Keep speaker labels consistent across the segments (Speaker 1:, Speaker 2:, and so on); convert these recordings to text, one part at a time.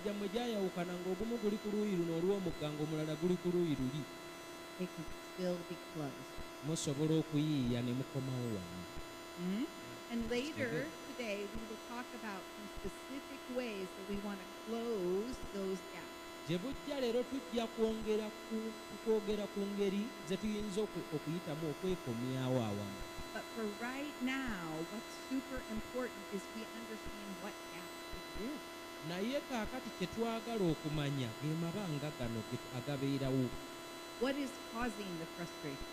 Speaker 1: gyammwe gyayawukana ng'ogumu guli ku luuyi luno olw'omugga ng'omulala guli ku luuyi luli,
Speaker 2: it can still be closed.
Speaker 1: musobola okuyiiya ne mukomawo wamu.
Speaker 2: And later today, we will talk about some specific ways that we want to close those gaps.
Speaker 1: Gye bujja leero tujja kwogera ku ngeri ze tuyinza okuyitamu okwekomyawo awamu.
Speaker 2: But for right now, what's super important is we understand what gaps exist.
Speaker 1: Naye kaakati kye twagala okumanya ge mabanga gano agabeerawo.
Speaker 2: What is causing the frustration?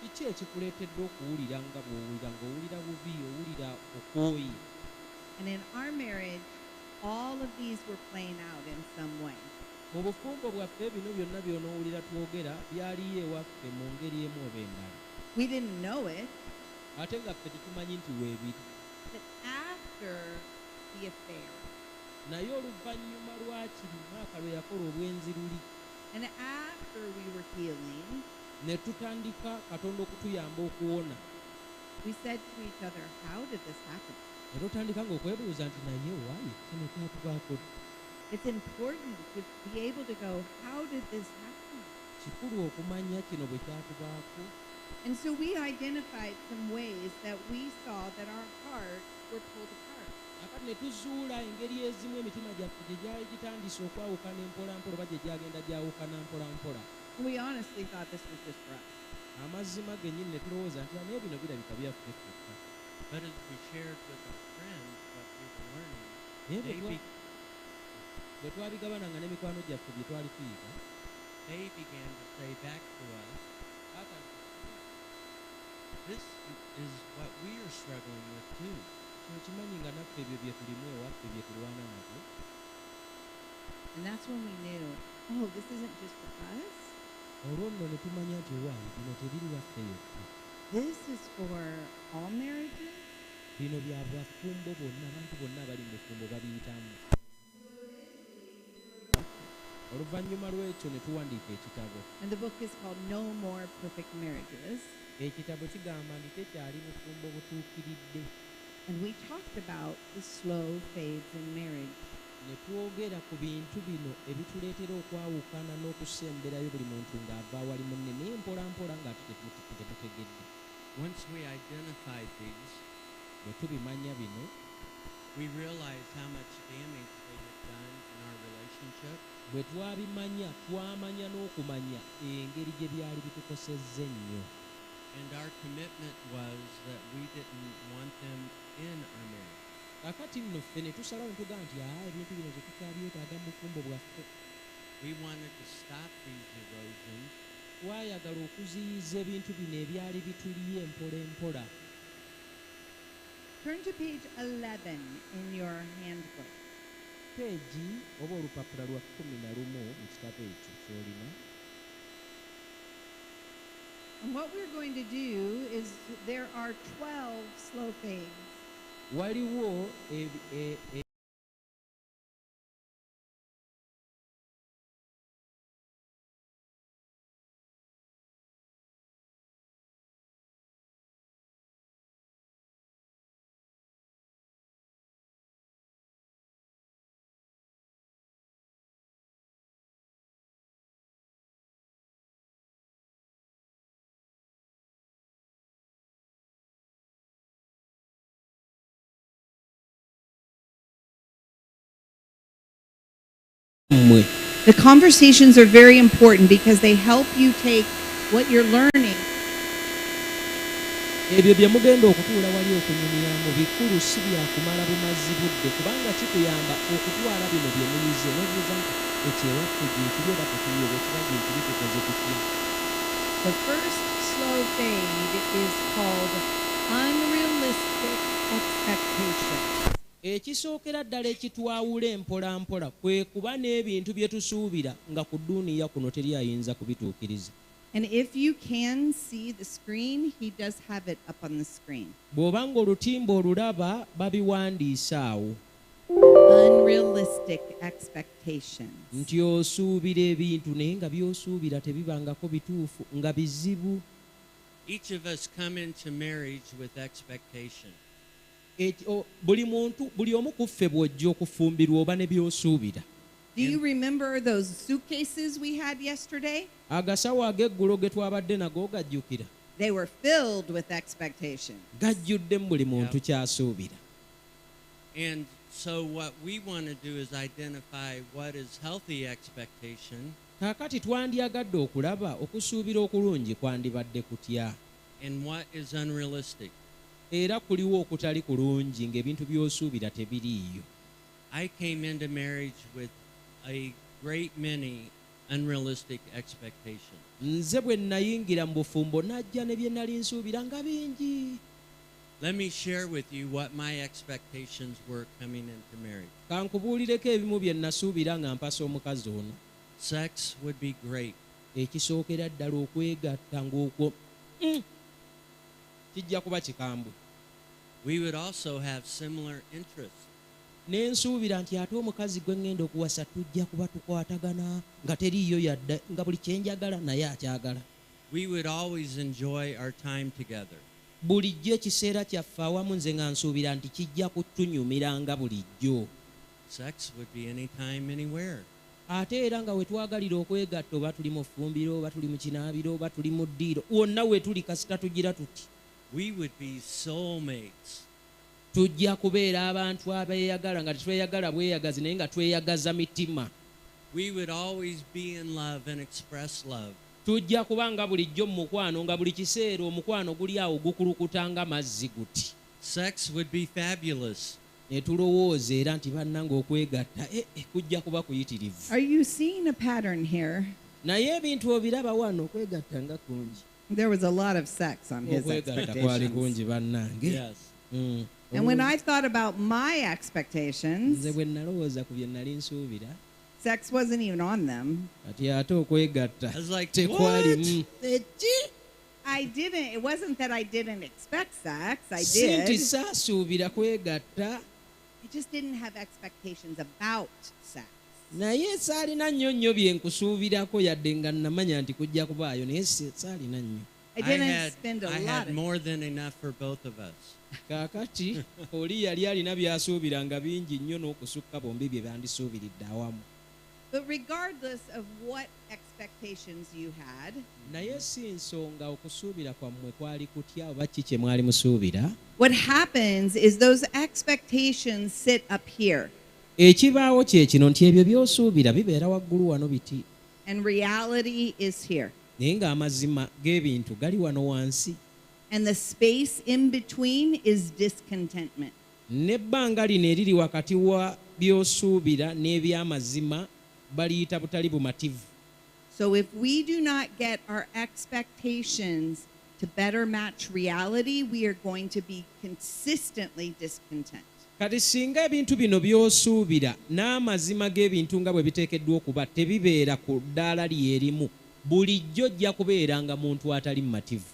Speaker 1: Kiki ekikuleetedde okuwulira nga bw'owulira ng'owulira bubi, owulira okwoyi?
Speaker 2: And in our marriage, all of these were playing out in some way.
Speaker 1: Mu bufumbo bwaffe bino byonna by'onoowulira twogera byaliyo ewaffe mu ngeri emu oba endala.
Speaker 2: We didn't know it,
Speaker 1: Ate nga ffe tetumanyi nti weebiri.
Speaker 2: but after the affair,
Speaker 1: Naye oluvannyuma lwakiri mwaka lwe yakola obwenzi luli,
Speaker 2: and after we were healing,
Speaker 1: ne tutandika Katonda okutuyamba okuwona.
Speaker 2: we said to each other, how did this happen?
Speaker 1: Ne tutandika ng'okwebuuza nti naye waayi kino kyatubaako.
Speaker 2: It's important to be able to go, how did this happen?
Speaker 1: Kikulu okumanya kino bwe kyatubaako.
Speaker 2: And so we identified some ways that we saw that our hearts were pulled apart.
Speaker 1: Akati ne tuzuula engeri ezimu emitima gyaffe gye gyali gitandise okwawukana empolampola oba gye gyagenda gyawukana mpolampola.
Speaker 2: And we honestly thought this was just for us.
Speaker 1: Amazima gennyini ne tulowooza nti naye bino birabika byaffe ffekka.
Speaker 3: But as we shared with our friends what we were learning,
Speaker 1: Naye
Speaker 3: they,
Speaker 1: bwe twabigabananga n'emikwano gyaffe bye twali tuyiga,
Speaker 3: they began to say back to us, this is what we are struggling with too.
Speaker 1: kino kimanyi nga naffe ebyo bye tulimu ewaffe bye tulwana nabyo.
Speaker 2: And that's when we knew, oh, this isn't just for us.
Speaker 1: Olwo nno ne tumanya nti waayi bino tebiri waffe yokka.
Speaker 2: This is for all marriages.
Speaker 1: Bino bya bwafumbo bonna, abantu bonna abali mu bufumbo babiyitamu. Oluvannyuma lw'ekyo ne tuwandiika ekitabo.
Speaker 2: And the book is called No More Perfect Marriages.
Speaker 1: Ekitabo kigamba nti tekyali bufumbo butuukiridde.
Speaker 2: And we talked about the slow fades in marriage.
Speaker 1: Ne twogera ku bintu bino ebituleetera okwawukana n'okusemberayo buli muntu ng'ava awali munne naye mpolampola nga tetutegedde.
Speaker 3: Once we identified these,
Speaker 1: Bwe tubimanya bino,
Speaker 3: we realized how much damage they had done in our relationship.
Speaker 1: bwe twabimanya twamanya n'okumanya engeri gye byali bitukosezza ennyo.
Speaker 3: And our commitment was that we didn't want them in our marriage.
Speaker 1: Kakati nno ffe ne tusalawo ne tugamba nti ebintu bino bye tukyabyetaaga mu bufumbo bwaffe.
Speaker 3: We wanted to stop these erosions.
Speaker 1: Twayagala okuziyiza ebintu bino ebyali bituliye empola empola.
Speaker 2: Turn to page 11 in your handbook.
Speaker 1: Peegi oba olupapula lwa 11 mu kitabo ekyo ky'olina.
Speaker 2: And what we're going to do is there are 12 slow fades.
Speaker 1: Waliwo
Speaker 2: The conversations are very important because they help you take what you're learning.
Speaker 1: ebyo bye mugenda okutuula wali okunyumyamu bikulu si byakumala bumazi budde kubanga kikuyamba okutwala bino bye muyize n'obuuza nti ekyewaffe gye kiri oba tekiri oba ekiba gye kiri tukoze tutya.
Speaker 2: The first slow fade is called unrealistic expectations.
Speaker 1: Ekisookera ddala ekitwawula empolampola kwe kuba n'ebintu bye tusuubira nga ku dduuniya kuno teri ayinza kubituukiriza.
Speaker 2: And if you can see the screen, he does have it up on the screen.
Speaker 1: Bw'oba ng'olutimba olulaba babiwandiise awo.
Speaker 2: Unrealistic expectations.
Speaker 1: Nti osuubira ebintu naye nga by'osuubira tebibangako bituufu nga bizibu.
Speaker 3: Each of us come into marriage with expectation.
Speaker 1: Buli omu ku ffe bw'ojja okufumbirwa oba ne by'osuubira.
Speaker 2: Do you remember those suitcases we had yesterday?
Speaker 1: agasawo ag'eggulo ge twabadde nago gajjukira
Speaker 2: They were filled with expectation.
Speaker 1: gajjuddemu buli muntu kyasuubira.
Speaker 3: And so what we want to do is identify what is healthy expectation
Speaker 1: kaakati twandyagadde okulaba okusuubira okulungi kwandibadde kutya
Speaker 3: and what is unrealistic.
Speaker 1: era kuliwo okutali kulungi ng'ebintu by'osuubira tebiriiyo.
Speaker 3: I came into marriage with a great many unrealistic expectations.
Speaker 1: Nze bwe nayingira mu bufumbo najja ne bye nali nsuubira nga bingi.
Speaker 3: Let me share with you what my expectations were coming into marriage.
Speaker 1: Kankubuulireko ebimu bye nasuubira nga mpasa omukazi ono.
Speaker 3: Sex would be great.
Speaker 1: Ekisookera ddala okwegatta ng'okwo kijja kuba kikambwe.
Speaker 3: We would also have similar interests.
Speaker 1: Ne nsuubira nti ate omukazi gwe ŋŋenda okuwasa tujja kuba tukwatagana nga teriiyo yadde nga buli kye njagala naye akyagala.
Speaker 3: We would always enjoy our time together.
Speaker 1: Bulijjo ekiseera kyaffe awamu nze nga nsuubira nti kijja kutunyumiranga bulijjo.
Speaker 3: Sex would be anytime, anywhere.
Speaker 1: Ate era nga we twagalira okwegatta oba tuli mu ffumbiro oba tuli mu kinaabiro oba tuli mu ddiiro wonna we tuli kasita tugira tuti.
Speaker 3: We would be soulmates.
Speaker 1: Tujja kubeera abantu abeeyagala nga tetweyagala bweyagazi naye nga tweyagaza mitima.
Speaker 3: We would always be in love and express love.
Speaker 1: Tujja kuba nga bulijjo mu mukwano nga buli kiseera omukwano guli awo gukulukuta nga mazzi guti.
Speaker 3: Sex would be fabulous.
Speaker 1: Ne tulowooza era nti bannanga okwegatta kujja kuba kuyitirivu.
Speaker 2: Are you seeing a pattern here?
Speaker 1: Naye ebintu obiraba wano okwegatta nga kungi.
Speaker 2: There was a lot of sex on his
Speaker 1: Okwegatta kwali
Speaker 2: expectations.
Speaker 1: kungi bannange.
Speaker 3: Yes.
Speaker 2: And when I thought about my
Speaker 1: Nze
Speaker 2: expectations,
Speaker 1: bwe nalowooza ku bye nali nsuubira
Speaker 2: sex wasn't even on them.
Speaker 1: kati ate okwegatta
Speaker 3: I was like,
Speaker 1: tekwalimu.
Speaker 2: It wasn't that I didn't expect sex. I
Speaker 1: Si nti
Speaker 2: did.
Speaker 1: saasuubira kwegatta
Speaker 2: I just didn't have expectations about sex.
Speaker 1: naye saalina nnyo bye nkusuubirako yadde nga nnamanya nti kujja kubaayo naye saalina nnyo.
Speaker 2: I didn't spend a
Speaker 3: I
Speaker 2: lot
Speaker 3: had
Speaker 2: of
Speaker 3: more than enough for both of us.
Speaker 1: Kaakati oli yali alina by'asuubiranga bingi nnyo n'okusukka bombi bye bandisuubiridde awamu.
Speaker 2: But regardless of what expectations you had,
Speaker 1: Naye si nsonga okusuubira kwammwe kwali kutya oba ki kye mwali musuubira.
Speaker 2: what happens is those expectations sit up here,
Speaker 1: Ekibaawo kye kino nti ebyo by'osuubira bibeera waggulu wano biti.
Speaker 2: and reality is here.
Speaker 1: Naye ng'amazima g'ebintu gali wano wansi.
Speaker 2: And the space in between is discontentment.
Speaker 1: N'ebbanga lino eriri wakati wa by'osuubira n'eby'amazima baliyita butali bumativu.
Speaker 2: So if we do not get our expectations to better match reality, we are going to be consistently discontent.
Speaker 1: Kati singa ebintu bino by'osuubira n'amazima g'ebintu nga bwe biteekeddwa okuba tebibeera ku ddaala lyerimu, bulijjo ojja kubeera nga muntu atali mumativu.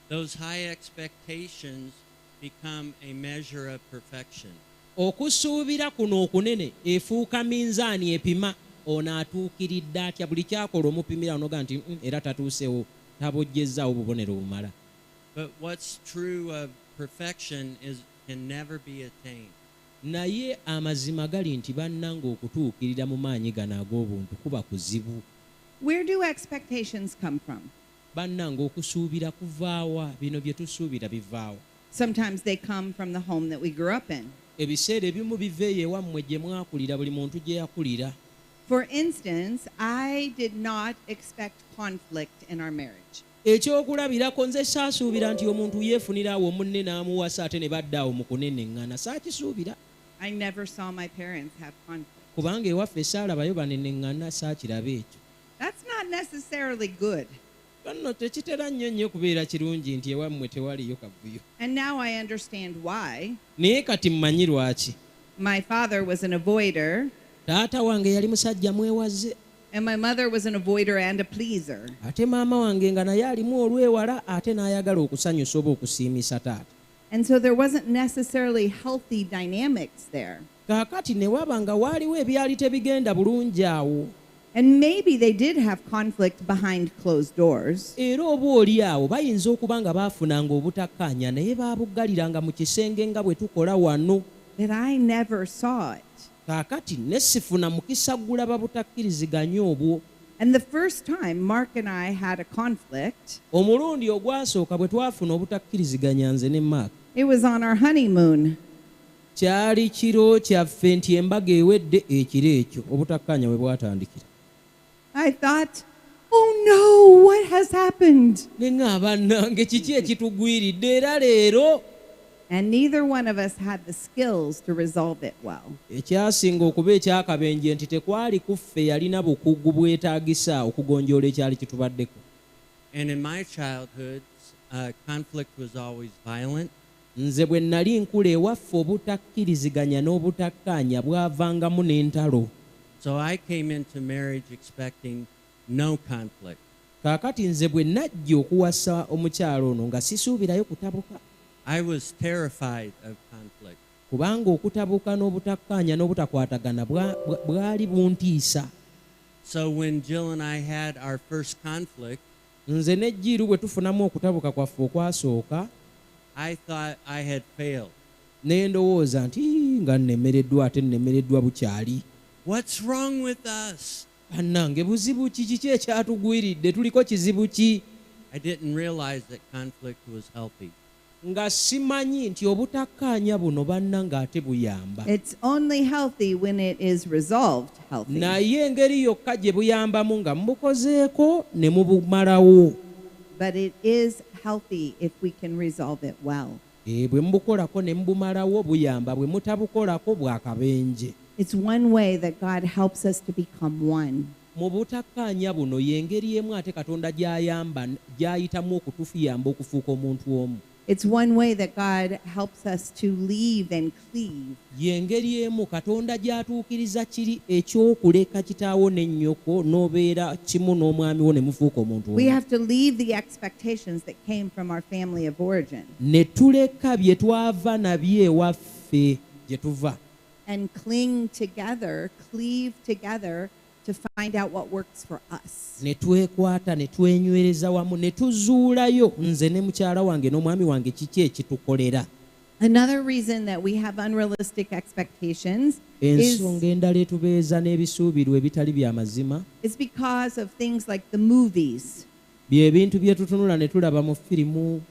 Speaker 3: Those high expectations become a measure of perfection.
Speaker 1: Okusuubira kuno okunene efuuka minzaani epima ono atuukiridde atya buli kyakola omupimira onoga nti era tatuusewo tabojjezzaawo bubonero bumala.
Speaker 3: But what's true of perfection can never be attained.
Speaker 1: Naye amazima gali nti bannanga okutuukirira mu maanyi gano ag'obuntu kuba kuzibu.
Speaker 2: Where do expectations come from?
Speaker 1: Bannanga okusuubira kuvaawa bino bye tusuubira bivaawa.
Speaker 2: Sometimes they come from the home that we grew up in.
Speaker 1: Ebiseera ebimu biva eyo ewammwe gye mwakulira buli muntu gye yakulira.
Speaker 2: For instance, I did not expect conflict in our marriage.
Speaker 1: Ekyokulabirako nze saasuubira nti omuntu yeefunira awo munne n'amuwasa ate ne badda awo mu kuneneŋŋana saakisuubira.
Speaker 2: I never saw my parents have conflict.
Speaker 1: Kubanga ewaffe saalabayo baneneŋŋana saakiraba ekyo.
Speaker 2: That's not necessarily good.
Speaker 1: Kano tekitera nnyo kubeera kirungi nti ewammwe tewaliyo kavuyo.
Speaker 2: And now I understand why.
Speaker 1: Naye kati mmanyi lwaki.
Speaker 2: My father was an avoider,
Speaker 1: Taata wange yali musajja mwewaze.
Speaker 2: and my mother was an avoider and a pleaser.
Speaker 1: Ate maama wange nga naye alimu olwewala ate n'ayagala okusanyusa oba okusiimisa taata.
Speaker 2: And so there wasn't necessarily healthy dynamics there.
Speaker 1: Kaakati ne waba nga waaliwo ebyali tebigenda bulungi awo.
Speaker 2: And maybe they did have conflict behind closed doors.
Speaker 1: Era oba oli awo bayinza okuba nga baafunanga obutakkaanya naye baabuggaliranga mu kisenge nga bwe tukola wano.
Speaker 2: But I never saw it.
Speaker 1: kaakati ne sifuna mukisa gulaba butakkiriziganya obwo.
Speaker 2: And the first time Mark and I had a conflict,
Speaker 1: Omulundi ogwasooka bwe twafuna obutakkiriziganya nze ne Mark,
Speaker 2: it was on our honeymoon.
Speaker 1: kyali kiro kyaffe nti embaga ewedde ekiro ekyo obutakkaanya we bwatandikira.
Speaker 2: I thought, oh no, what has happened?
Speaker 1: Ne ŋŋamba nange kiki ekitugwiridde era leero.
Speaker 2: And neither one of us had the skills to resolve it well.
Speaker 1: Ekyasinga okuba ekyakabenje nti tekwali kuffe yalina bukugu bwetaagisa okugonjoola ekyali kitubaddeko.
Speaker 3: And in my childhood, conflict was always violent.
Speaker 1: Nze bwe nnali nkula ewaffe obutakkiriziganya n'obutakkaanya bwavangamu n'entalo.
Speaker 3: So I came into marriage expecting no conflict.
Speaker 1: Kaakati nze bwe najja okuwasa omukyalo ono nga sisuubirayo kutabuka.
Speaker 3: I was terrified of conflict.
Speaker 1: Kubanga okutabuka n'obutakkaanya n'obutakwatagana bwali buntiisa.
Speaker 3: So when Jill and I had our first conflict,
Speaker 1: Nze ne Jjiru bwe tufunamu okutabuka kwaffe okwasooka,
Speaker 3: I thought I had failed.
Speaker 1: ne ndowooza nti nga nnemereddwa ate nnemereddwa bukyali.
Speaker 3: What's wrong with us?
Speaker 1: Bannange buzibu ki kiki ekyatugwiridde tuliko kizibu ki?
Speaker 3: I didn't realize that conflict was healthy.
Speaker 1: Nga simanyi nti obutakkaanya buno bannange ate buyamba.
Speaker 2: It's only healthy when it is resolved healthy.
Speaker 1: Naye engeri yokka gye buyambamu nga mubukozeeko ne mubumalawo.
Speaker 2: But it is healthy if we can resolve it well.
Speaker 1: Bwe mubukolako ne mubumalawo buyamba, bwe mutabukolako bwakabenje.
Speaker 2: It's one way that God helps us to become one.
Speaker 1: Mu butakkaanya buno y'engeri emu ate Katonda gy'ayitamu okutufuyamba okufuuka omuntu omu.
Speaker 2: It's one way that God helps us to leave and cleave.
Speaker 1: Y'engeri emu Katonda gy'atuukiriza kiri ekyokuleka kitaawo ne nnyoko n'obeera kimu n'omwami wo ne mufuuka omuntu
Speaker 2: We
Speaker 1: omu.
Speaker 2: have to leave the expectations that came from our family of origin
Speaker 1: Ne tuleka bye twava nabyo ewaffe gye tuva.
Speaker 2: and cling together, cleave together to find out what works for us.
Speaker 1: Ne twekwata ne twenywereza wamu ne tuzuulayo nze ne mukyala wange n'omwami wange kiki ekitukolera.
Speaker 2: Another reason that we have unrealistic expectations
Speaker 1: Ensonga endala etubeeza n'ebisuubirwa ebitali bya mazima
Speaker 2: is because of things like the movies,
Speaker 1: bye bintu bye tutunula ne tulaba mu firimu,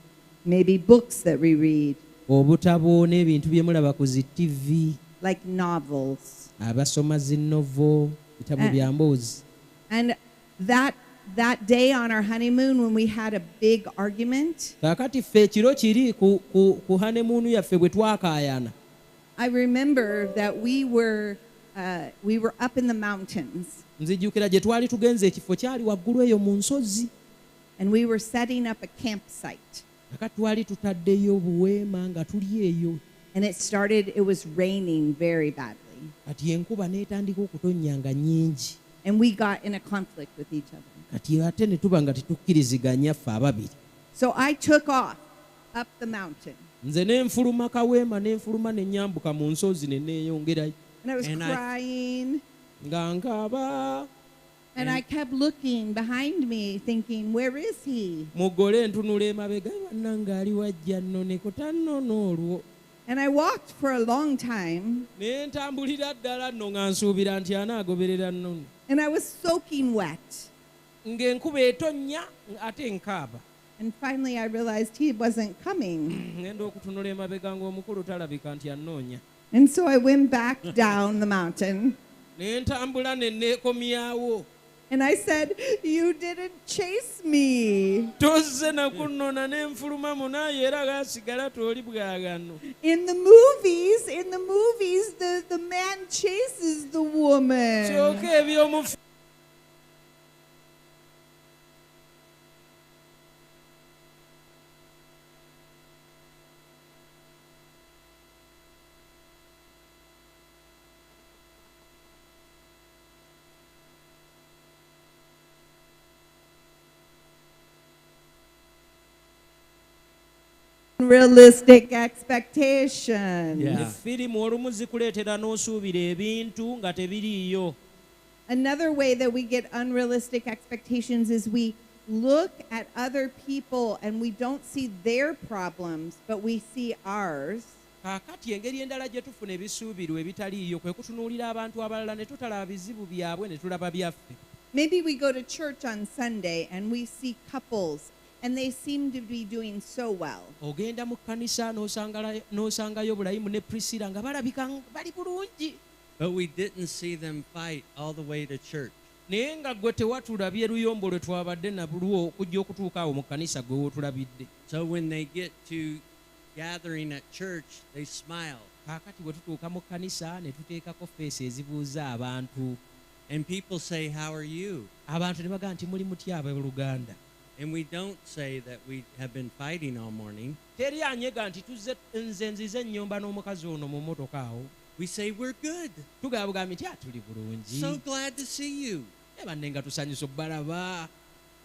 Speaker 2: maybe books that we read,
Speaker 1: obutabo n'ebintu bye mulaba ku zi TV,
Speaker 2: like novels.
Speaker 1: abasoma zi novo, bitabo bya mboozi.
Speaker 2: And that day on our honeymoon when we had a big argument,
Speaker 1: Kaakati ffe ekiro kiri ku hanemuunu yaffe bwe twakaayana,
Speaker 2: I remember that we were up in the mountains
Speaker 1: nzijjukira gye twali tugenze ekifo kyali waggulu eyo mu nsozi.
Speaker 2: and we were setting up a campsite.
Speaker 1: Kakati twali tutaddeyo obuweema nga tuli eyo.
Speaker 2: And it was raining very badly.
Speaker 1: Kati enkuba n'etandika okutonnya nga nnyingi.
Speaker 2: And we got in a conflict with each other.
Speaker 1: Kati ate ne tuba nga tetukkiriziganya ffe ababiri.
Speaker 2: So I took off up the mountain.
Speaker 1: Nze ne nfuluma kaweema ne nfuluma ne nyambuka mu nsozi ne neeyongerayo.
Speaker 2: And I was crying.
Speaker 1: Nga nkaaba.
Speaker 2: And I kept looking behind me thinking, where is he?
Speaker 1: Mugole ntunula emabega bannange ali wajja nno ne kutannono olwo.
Speaker 2: And I walked for a long time.
Speaker 1: Ne ntambulira ddala nno nga nsuubira nti anaagoberera nnono.
Speaker 2: And I was soaking wet.
Speaker 1: Ng'enkuba etonnya ate nkaaba.
Speaker 2: And finally I realized he wasn't coming.
Speaker 1: Ngenda okutunula emabega ng'omukulu talabika nti annoonya.
Speaker 2: And so I went back down the mountain.
Speaker 1: Ne ntambula ne neekomyawo.
Speaker 2: And I said, you didn't chase me.
Speaker 1: Tozze nakunnona ne nfuluma munaye era gaasigala toli bwagano.
Speaker 2: In the movies, the man chases the woman.
Speaker 1: Kyokka eby'omu
Speaker 2: Realistic expectation.
Speaker 3: Yeah.
Speaker 1: firimu olumu zikuleetera n'osuubira ebintu nga tebiriiyo.
Speaker 2: Another way that we get unrealistic expectations is we look at other people and we don't see their problems, but we see ours.
Speaker 1: kaakati engeri endala gye tufuna ebisuubirwa ebitaliiyo kwe kutunuulira abantu abalala ne tutalaba bizibu byabwe ne tulaba byaffe.
Speaker 2: Maybe we go to church on Sunday and we see couples and they seem to be doing so well.
Speaker 1: Ogenda mu kkanisa n'osangayo Bulayimu ne Priscilla nga balabika bali bulungi.
Speaker 3: But we didn't see them fight all the way to church.
Speaker 1: Naye nga gwe tewatulabye luyombo lwe twabadde nabulwo okujja okutuuka awo mu kkanisa gwe wootulabidde.
Speaker 3: So when they get to gathering at church, they smile.
Speaker 1: Kaakati bwe tutuuka mu kkanisa ne tuteekako feesi ezibuuza abantu.
Speaker 3: And people say, "How are you?"
Speaker 1: Abantu ne bagamba nti muli mutya abooluganda.
Speaker 3: And we don't say that we have been fighting all morning.
Speaker 1: Teri anyega nti nze nzize ennyomba n'omukazi ono mu mmotoka awo.
Speaker 3: We say, "We're good.
Speaker 1: Tugamba nti tuli bulungi.
Speaker 3: So glad to see you."
Speaker 1: Banne nga tusanyusa okubalaba.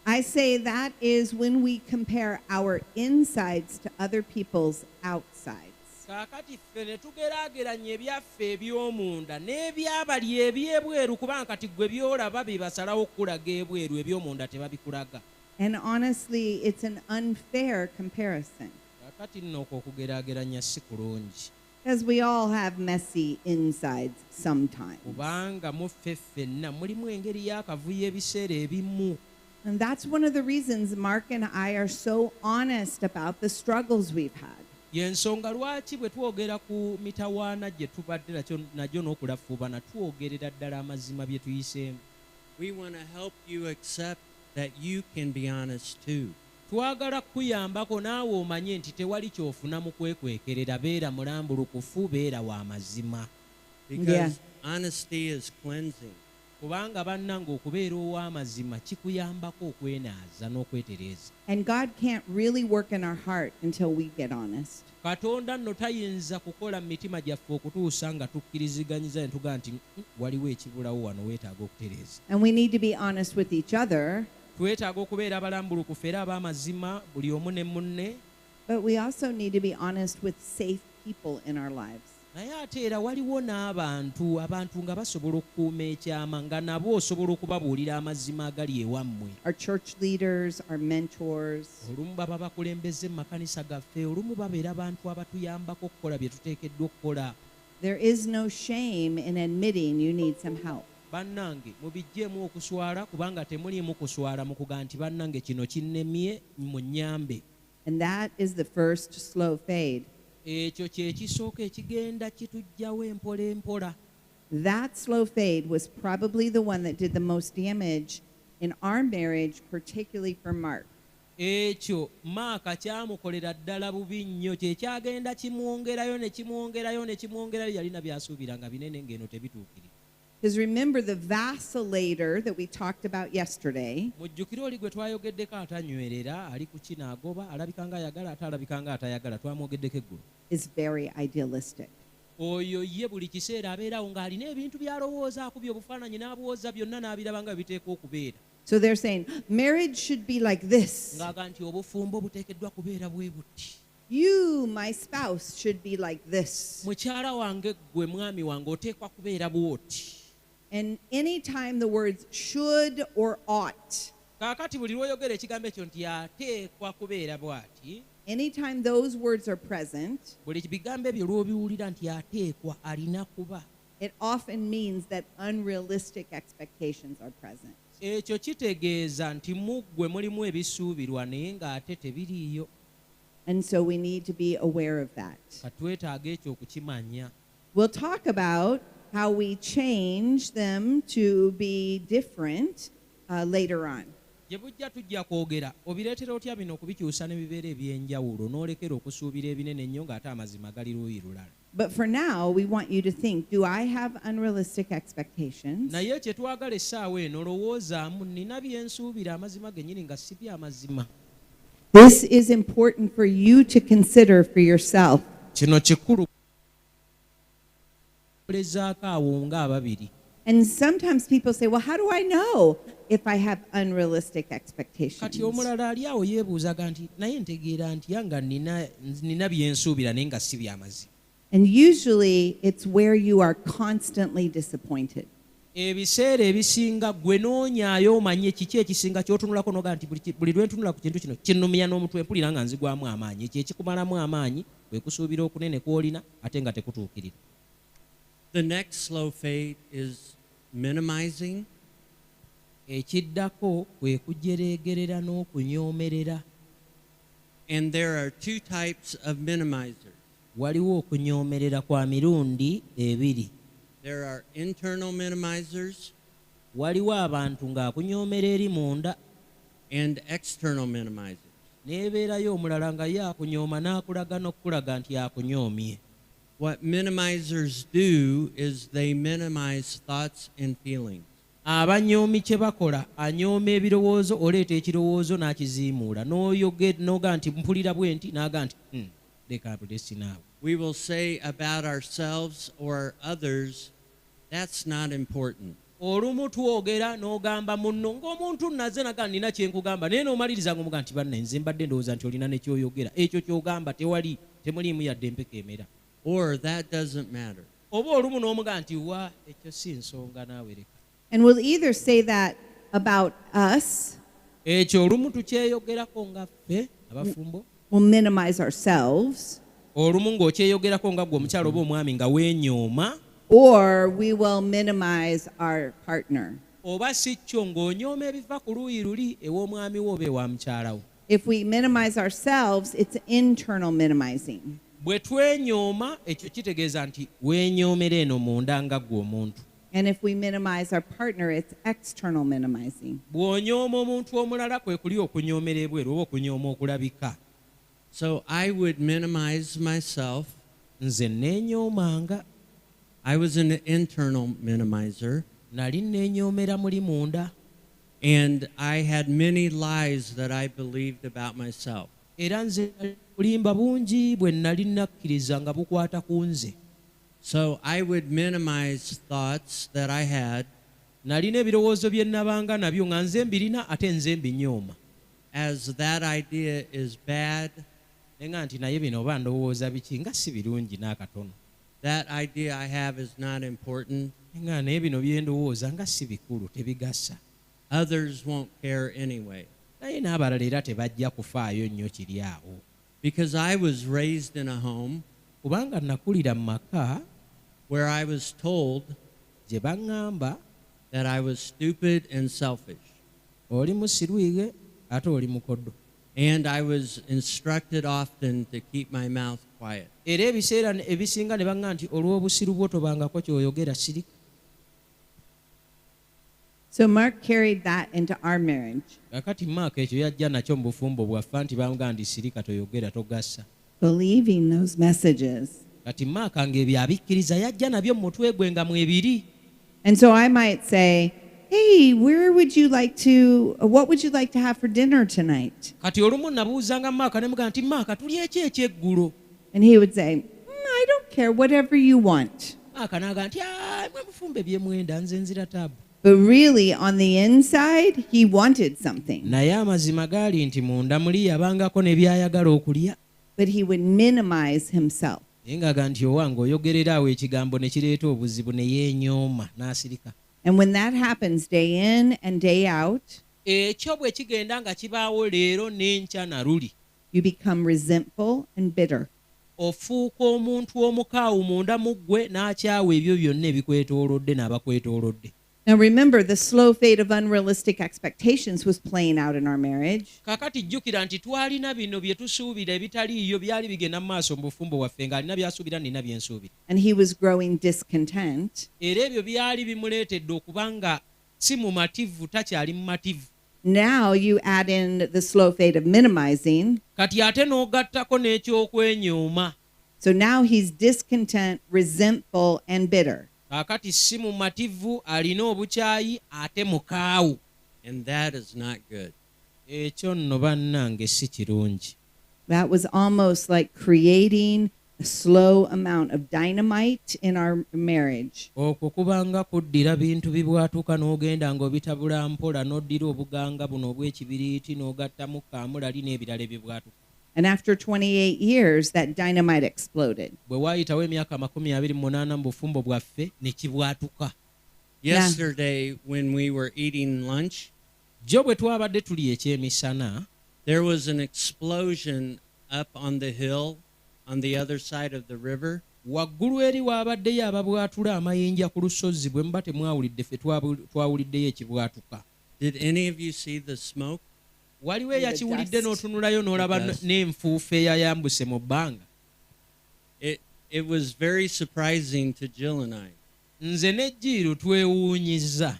Speaker 2: I say that is when we compare our insides to other people's outsides.
Speaker 1: Kaakati ffe ne tugeraageranya ebyaffe eby'omunda n'ebyabali ebyebweru kubanga kati ggwe byolaba bye basalawo okukulaga ebweru eby'omunda tebabikulaga.
Speaker 2: And honestly, it's an unfair comparison.
Speaker 1: Kaakati nno okwo okugeraageranya si kulungi.
Speaker 2: Because we all have messy insides sometimes.
Speaker 1: Kubanga mu ffe ffenna mulimu engeri y'akavuyo ebiseera ebimu.
Speaker 2: And that's one of the reasons Mark and I are so honest about the struggles we've had.
Speaker 1: Y'ensonga lwaki bwe twogera ku mitawaana gye tubadde nagyo n'okulafuubana twogerera ddala amazima bye tuyiseemu.
Speaker 3: We want to help you accept that you can be honest too.
Speaker 1: Twagala kuyambako naawe omanye nti tewali kyofuna mu kwekwekerera, beera mulambulukufu, beera wa mazima.
Speaker 3: Because honesty is cleansing.
Speaker 1: Kubanga bannange okubeera ow'amazima kikuyambako okwenaaza n'okwetereeza.
Speaker 2: And God can't really work in our heart until we get honest.
Speaker 1: Katonda nno tayinza kukola mu mitima gyaffe okutuusa nga tukkiriziganyiza ne tugaa nti waliwo ekibulawo wano weetaaga okutereeza.
Speaker 2: And we need to be honest with each other.
Speaker 1: Twetaaga okubeera abalambulukufu era ab'amazima buli omu ne munne.
Speaker 2: But we also need to be honest with safe people in our lives.
Speaker 1: Naye ate era waliwo n'abantu nga basobola okukuuma ekyama nga nabo osobola okubabuulira amazima agali ewammwe.
Speaker 2: Our church leaders, our mentors.
Speaker 1: Olumu baba bakulembeze mu makanisa gaffe, olumu babeera abantu abatuyambako okukola bye tuteekeddwa okukola.
Speaker 2: There is no shame in admitting you need some help.
Speaker 1: Bannange mubijjeemu okuswala kubanga temuliimu kuswala mu kugaa nti bannange kino kinnemye munnyambe.
Speaker 2: And that is the first slow fade.
Speaker 1: Ekyo kye kisooka ekigenda kitujjawo empola empola.
Speaker 2: That slow fade was probably the one that did the most damage in our marriage, particularly for Mark.
Speaker 1: Ekyo Maaka kyamukolera ddala bubi nnyo, kye kyagenda kimwongerayo ne kimwongerayo ne kimwongerayo, yalina byasuubiranga binene ng'eno tebituukire.
Speaker 2: Because remember the vacillator that we talked about yesterday.
Speaker 1: Mujjukire oli gwe twayogeddeko atanywerera, ali ku kino agoba, alabika nga ayagala ate alabika nga atayagala, twamwogeddeko eggulo.
Speaker 2: Is very idealistic.
Speaker 1: Oyo ye buli kiseera abeerawo ng'alina ebintu by'alowooza akubye obufaananyi n'abuwoza byonna n'abiraba nga biteekwa okubeera.
Speaker 2: So they're saying marriage should be like this.
Speaker 1: Ng'aga nti obufumbo buteekeddwa kubeera bwe buti.
Speaker 2: You, my spouse, should be like this.
Speaker 1: Mukyala wange ggwe mwami wange oteekwa kubeera bw'oti.
Speaker 2: And anytime the words should or ought,
Speaker 1: Kaakati buli lw'oyogera ekigambo ekyo nti ateekwa kubeera bw'ati,
Speaker 2: anytime those words are present,
Speaker 1: buli bigambo ebyo lw'obiwulira nti ateekwa alina kuba,
Speaker 2: it often means that unrealistic expectations are present.
Speaker 1: ekyo kitegeeza nti mu ggwe mulimu ebisuubirwa naye ng'ate tebiriiyo.
Speaker 2: And so we need to be aware of that.
Speaker 1: Katwetaaga ekyo okukimanya.
Speaker 2: We'll talk about how we change them to be different later on.
Speaker 1: Gye bujja tujja kwogera obireetera otya bino okubikyusa ne bibeera eby'enjawulo n'olekera okusuubira ebinene ennyo ng'ate amazima gali luuyi lulala.
Speaker 2: But for now, we want you to think, do I have unrealistic expectations?
Speaker 1: Naye kye twagala essaawa eno lowoozaamu nina bye nsuubira amazima gennyini nga si by'amazima.
Speaker 2: This is important for you to consider for yourself.
Speaker 1: Kino kikulu kulezaako awo ng'ababiri.
Speaker 2: And sometimes people say, well, how do I know if I have unrealistic expectations?
Speaker 1: Kati omulala ali awo yeebuuzaga nti naye ntegeera ntya nga nina bye nsuubira naye nga si by'amazima.
Speaker 2: And usually it's where you are constantly disappointed.
Speaker 1: ebiseera ebisinga gwe noonyaayo omanye kiki ekisinga kyotunulako noga nti buli lwentunula ku kintu kino kinnumya n'omutwe mpulira nga nzigwamu amaanyi ekyo ekikumalamu amaanyi kwe kusuubira okunene kw'olina ate nga tekutuukirira.
Speaker 3: The next slow fade is minimizing.
Speaker 1: Ekiddako kwe kujereegerera n'okunyoomerera.
Speaker 3: And there are two types of minimizers.
Speaker 1: Waliwo okunyoomerera kwa mirundi ebiri.
Speaker 3: There are internal minimizers
Speaker 1: Waliwo abantu ng'akunyoomera eri munda,
Speaker 3: and external minimizers.
Speaker 1: n'ebeerayo omulala nga ye akunyooma n'akulaga n'okulaga nti akunyoomye.
Speaker 3: What minimizers do is they minimize thoughts and feelings.
Speaker 1: Abanyoomi kye bakola, anyooma ebirowoozo, oleeta ekirowoozo n'akiziimuula, n'oga nti mpulira bwe nti n'aga nti leka tulesi naawe.
Speaker 3: We will say about ourselves or others, that's not important.
Speaker 1: Olumu twogera n'ogamba munno ng'omuntu naze naga nina kye nkugamba naye n'omaliriza ng'omuga nti banne nze mbadde ndowooza nti olina ne ky'oyogera, ekyo ky'ogamba temuliimu yadde empeka emera.
Speaker 3: Or that doesn't matter.
Speaker 1: Oba olumu n'omuga nti wa ekyo si nsonga naawe leka.
Speaker 2: And we'll either say that about us,
Speaker 1: Ekyo olumu tukyeyogerako nga ffe abafumbo,
Speaker 2: we'll minimize ourselves,
Speaker 1: olumu ng'okyeyogerako nga gwe omukyalo oba omwami nga weenyooma,
Speaker 2: or we will minimize our partner.
Speaker 1: oba si kyo ng'onyooma ebiva ku luuyi luli ew'omwami wo oba ewa mukyala wo.
Speaker 2: If we minimize ourselves, it's internal minimizing.
Speaker 1: Bwe twenyooma ekyo kitegeeza nti weenyoomera eno munda nga ggwe omuntu.
Speaker 2: And if we minimize our partner, it's external minimizing.
Speaker 1: Bw'onyooma omuntu omulala kwe kuli okunyoomera ebweru oba okunyooma okulabika.
Speaker 3: So I would minimize myself.
Speaker 1: Nze neenyoomanga,
Speaker 3: I was an internal minimizer,
Speaker 1: nali neenyoomera muli munda,
Speaker 3: and I had many lies that I believed about myself.
Speaker 1: era nze bulimba bungi bwe nali nakkiriza nga bukwata ku nze.
Speaker 3: So I would minimize thoughts that I had
Speaker 1: Nalina ebirowoozo bye nabanga nabyo nga nze mbirina ate nze mbinyooma.
Speaker 3: as that idea is bad.
Speaker 1: Nga nti naye bino oba ndowooza biki nga si birungi n'akatono.
Speaker 3: That idea I have is not important.
Speaker 1: Nga naye bino bye ndowooza nga si bikulu tebigasa.
Speaker 3: Others won't care anyway.
Speaker 1: Naye n'abalala era tebajja kufaayo nnyo kiri awo.
Speaker 3: Because I was raised in a home
Speaker 1: Kubanga nakulira mu maka
Speaker 3: where I was told
Speaker 1: gye baŋŋamba
Speaker 3: that I was stupid and selfish.
Speaker 1: oli musirwige ate oli mukoddo.
Speaker 3: And I was instructed often to keep my mouth quiet.
Speaker 1: Era ebiseera ebisinga ne baŋŋamba nti olw'obusiru bwo tobangako ky'oyogera sirika.
Speaker 2: So Mark carried that into our marriage,
Speaker 1: Kakati Maaka ekyo yajja nakyo mu bufumbo bwaffe nti bamugamba nti sirika toyogera togassa.
Speaker 2: believing those messages.
Speaker 1: Kati Maaka ng'ebyo abikkiriza yajja nabyo mu mutwe gwe nga mwebiri.
Speaker 2: And so I might say, hey, what would you like to have for dinner tonight?
Speaker 1: Kati olumu nabuuzanga Maaka ne mugamba nti Maaka tulye ki ekyeggulo?
Speaker 2: And he would say, I don't care, whatever you want.
Speaker 1: Maaka n'agamba nti mwe mufumbe byemwenda nze nzira taabu.
Speaker 2: But really, on the inside, he wanted something.
Speaker 1: Naye amazima gaali nti munda muli yabangako ne byayagala okulya.
Speaker 2: But he would minimize himself.
Speaker 1: Naye ng'agamba nti owange oyogerera awo ekigambo ne kireeta obuzibu ne yeenyooma n'asirika.
Speaker 2: And when that happens day in and day out,
Speaker 1: Ekyo bwe kigenda nga kibaawo leero n'enkya na luli,
Speaker 2: you become resentful and bitter.
Speaker 1: ofuuka omuntu omukaawu munda mu ggwe n'akyawa ebyo byonna ebikwetoolodde n'abakwetoolodde.
Speaker 2: Now remember, the slow fade of unrealistic expectations was playing out in our marriage.
Speaker 1: Kakati jjukira nti twalina bino bye tusuubira ebitaliiyo byali bigenda mu maaso mu bufumbo bwaffe ng'alina byasuubira nina bye nsuubira.
Speaker 2: And he was growing discontent.
Speaker 1: Era ebyo byali bimuleetedde okuba nga si mumativu, takyali mumativu.
Speaker 2: Now you add in the slow fade of minimizing.
Speaker 1: Kati ate n'ogattako n'ekyokwenyooma.
Speaker 2: So now he's discontent, resentful, and bitter.
Speaker 1: Kakati si mumativu, alina obukyayi ate mukaawu.
Speaker 3: And that is not good.
Speaker 1: Ekyo nno bannange si kirungi.
Speaker 2: That was almost like creating a slow amount of dynamite in our marriage.
Speaker 1: Okwo kubanga kuddira bintu bibwatuka n'ogenda ng'obitabula mpola n'oddira obuganga buno obw'ekibiriiti n'ogattamu kaamulali n'ebirala ebibwatuka.
Speaker 2: And after 28 years, that dynamite exploded.
Speaker 1: Bwe waayitawo emyaka 28 mu bufumbo bwaffe ne kibwatuka.
Speaker 3: Yesterday, when we were eating lunch,
Speaker 1: jjo bwe twabadde tuli ekyemisana
Speaker 3: there was an explosion up on the hill on the other side of the river.
Speaker 1: waggulu eri waabaddeyo ababwatula amayinja ku lusozi bwe muba temwawulidde ffe twawuliddeyo ekibwatuka.
Speaker 3: Did any of you see the smoke?
Speaker 1: waliwo eyakiwulidde n'otunulayo n'olaba n'enfuufu eyayambuse mu bbanga.
Speaker 3: It was very surprising to Jill and I.
Speaker 1: Nze ne Jiru twewuunyizza.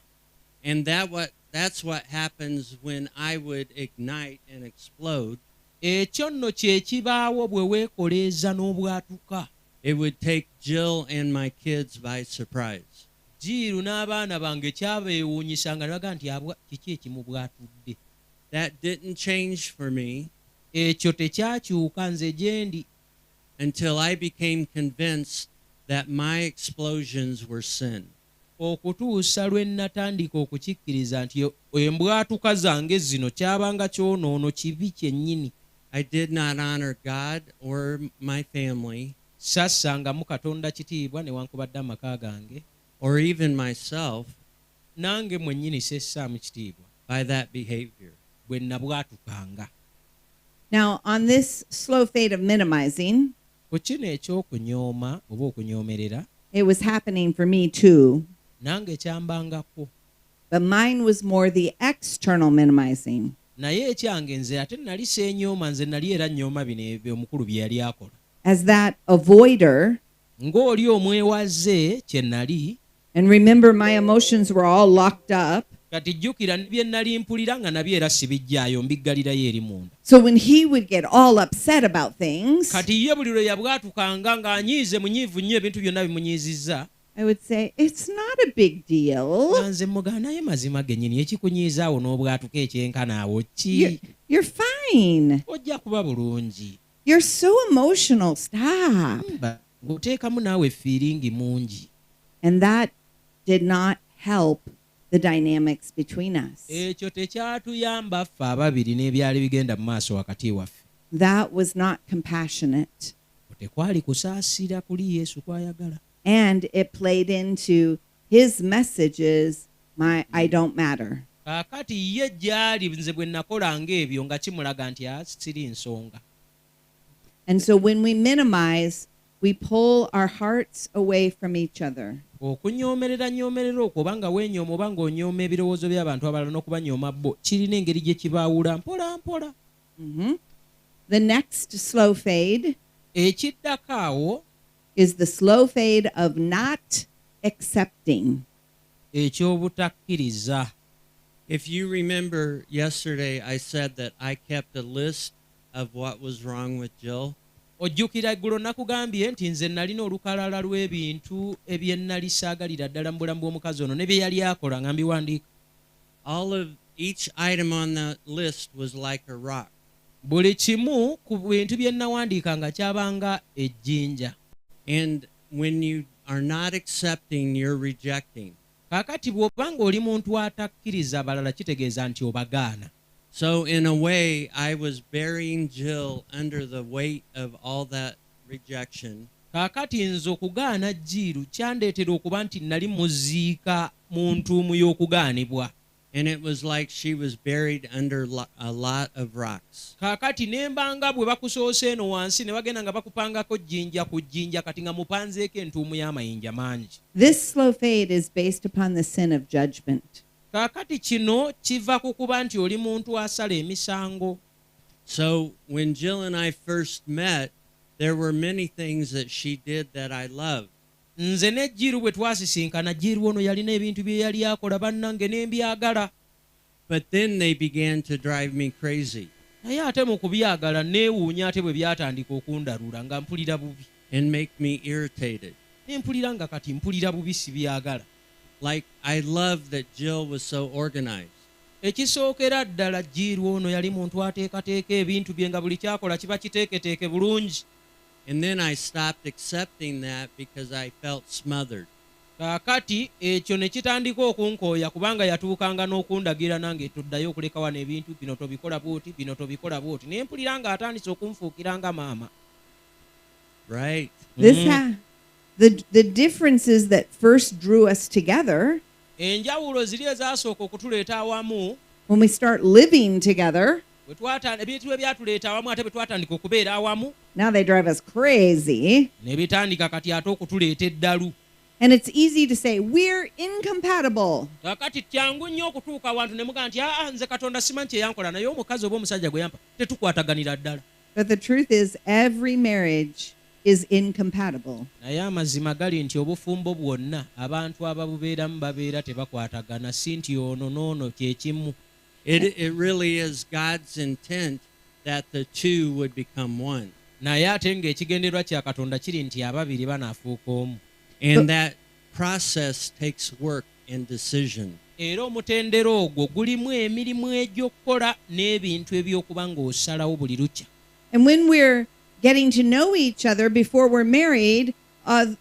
Speaker 3: And that's what happens when I would ignite and explode.
Speaker 1: Ekyo nno kye kibaawo bwe weekoleeza n'obwatuka.
Speaker 3: It would take Jill and my kids by surprise.
Speaker 1: Jiru n'abaana bange kyabeewuunyisanga ne baga nti kiki ekimubwatudde.
Speaker 3: That didn't change for me
Speaker 1: ekyo tekyakyuka nze gye ndi
Speaker 3: until I became convinced that my explosions were sin.
Speaker 1: okutuusa lwe natandika okukikkiriza nti embwatuka zange zino kyabanga kyonoono kibi kyennyini.
Speaker 3: I did not honor God or my family,
Speaker 1: sassangamu Katonda kitiibwa newankubadde amaka gange,
Speaker 3: or even myself,
Speaker 1: nange mwennyini sessaamu kitiibwa
Speaker 3: by that behavior.
Speaker 1: bwe nabwatukanga.
Speaker 2: Now, on this slow fade of minimizing,
Speaker 1: ku kino ekyokunyooma oba okunyoomerera,
Speaker 2: it was happening for me too.
Speaker 1: nange kyambangako.
Speaker 2: But mine was more the external minimizing.
Speaker 1: naye ekyange nze ate nali seenyooma, nze nali era nyooma bino ebyo omukulu bye yali akola.
Speaker 2: As that avoider,
Speaker 1: ng'oli omwewaze kye nali,
Speaker 2: and remember my emotions were all locked up.
Speaker 1: kati jjukira bye nali mpulira nga nabyo era sibijjaayo, mbiggalirayo eri munda.
Speaker 2: So when he would get all upset about things,
Speaker 1: kati ye buli lwe yabwatukanga ng'anyiize munyiivu nnyo ebintu byonna bimunyiizizza,
Speaker 2: I would say, it's not a big deal.
Speaker 1: nga nze mugana naye mazima gennyini ekikunyiizaawo n'obwatuka ekyenkanaawo ki?
Speaker 2: You're fine.
Speaker 1: ojja kuba bulungi.
Speaker 2: You're so emotional. Stop.
Speaker 1: Oteekamu naawe fiiringi mungi.
Speaker 2: And that did not help the dynamics between us.
Speaker 1: ekyo tekyatuyamba ffe ababiri n'ebyali bigenda mu maaso wakati waffe.
Speaker 2: That was not compassionate.
Speaker 1: tekwali kusaasira kuli Yesu kwayagala.
Speaker 2: And it played into his messages, I don't matter.
Speaker 1: kaakati ye gy'ali nze bwe nakolanga ebyo nga kimulaga nti siri nsonga.
Speaker 2: And so when we minimize, we pull our hearts away from each other.
Speaker 1: okunyoomerera okwo oba nga weenyooma oba ng'onyooma ebirowoozo by'abantu abalala n'okubanyooma bo kirina engeri gye kibaawula mpola mpola.
Speaker 2: The next slow fade
Speaker 1: ekiddako awo
Speaker 2: is the slow fade of not accepting.
Speaker 1: eky'obutakkiriza.
Speaker 3: If you remember yesterday, I said that I kept a list of what was wrong with Jill.
Speaker 1: ojjukira eggulo nakugambye nti nze nalina olukalala lw'ebintu ebye nnali saagalira ddala mu bulamu bw'omukazi ono ne bye yali akola nga mbiwandiika.
Speaker 3: Each item on the list was like a rock.
Speaker 1: buli kimu ku bintu bye nawandiika nga kyabanga ejjinja.
Speaker 3: And when you are not accepting, you're rejecting.
Speaker 1: kaakati bw'oba ng'oli muntu atakkiriza abalala kitegeeza nti obagaana.
Speaker 3: So in a way, I was burying Jill under the weight of all that rejection.
Speaker 1: kaakati nze okugaana Jiru kyandeetera okuba nti nali muziika mu ntuumu y'okugaanibwa.
Speaker 3: And it was like she was buried under a lot of rocks.
Speaker 1: kaakati nembanga bwe bakusoose eno wansi ne bagenda nga bakupangako jjinja ku jjinja kati nga mupanzeeko entuumu y'amayinja mangi.
Speaker 2: This slow fade is based upon the sin of judgment.
Speaker 1: kaakati kino kiva ku kuba nti oli muntu asala emisango.
Speaker 3: So when Jill and I first met, there were many things that she did that I loved.
Speaker 1: nze ne Jiru bwe twasisinkana Jiru ono yalina ebintu bye yali akola bannange ne mbyagala.
Speaker 3: But then they began to drive me crazy.
Speaker 1: naye ate mu kubyagala neewuunya ate bwe byatandika okundalula nga mpulira bubi.
Speaker 3: And make me irritated.
Speaker 1: ne mpulira nga kati mpulira bubi sibyagala.
Speaker 3: Like, I loved that Jill was so organized.
Speaker 1: ekisookera ddala Jiru ono yali muntu ateekateeka ebintu bye nga buli kyakola kiba kiteeketeeke bulungi.
Speaker 3: And then I stopped accepting that because I felt smothered.
Speaker 1: kaakati ekyo ne kitandika okunkooya kubanga yatuukanga n'okundagira nange tuddayo okuleka wano ebintu bino tobikola bwoti bino tobikola bwoti ne mpulira nga atandise okunfuukira nga maama.
Speaker 2: Right. The differences that first drew us together
Speaker 1: enjawulo ziri ezasooka okutuleeta awamu
Speaker 2: when we start living together.
Speaker 1: ebintu bwe byatuleeta awamu ate bwe twatandika okubeera awamu
Speaker 2: Now they drive us crazy.
Speaker 1: ne bitandika kati ate okutuleeta eddalu.
Speaker 2: And it's easy to say, we're incompatible.
Speaker 1: Kakati kyangu nnyo okutuuka awantu ne mugamba nti nze Katonda simanyi kye yankola naye omukazi oba omusajja gwe yampa tetukwataganira ddala.
Speaker 2: But the truth is, every marriage is incompatible.
Speaker 1: Naye amazima gali nti obufumbo bwonna abantu ababubeeramu babeera tebakwatagana, si nti ono n'ono kye kimu.
Speaker 3: It really is God's intent that the two would become one.
Speaker 1: Naye ate ng'ekigendererwa kya Katonda kiri nti ababiri banaafuuka omu.
Speaker 3: And that process takes work and decision.
Speaker 1: Era omutendero ogwo gulimu emirimu egy'okukola n'ebintu eby'okuba ng'osalawo buli lukya.
Speaker 2: And when we're getting to know each other before we're married,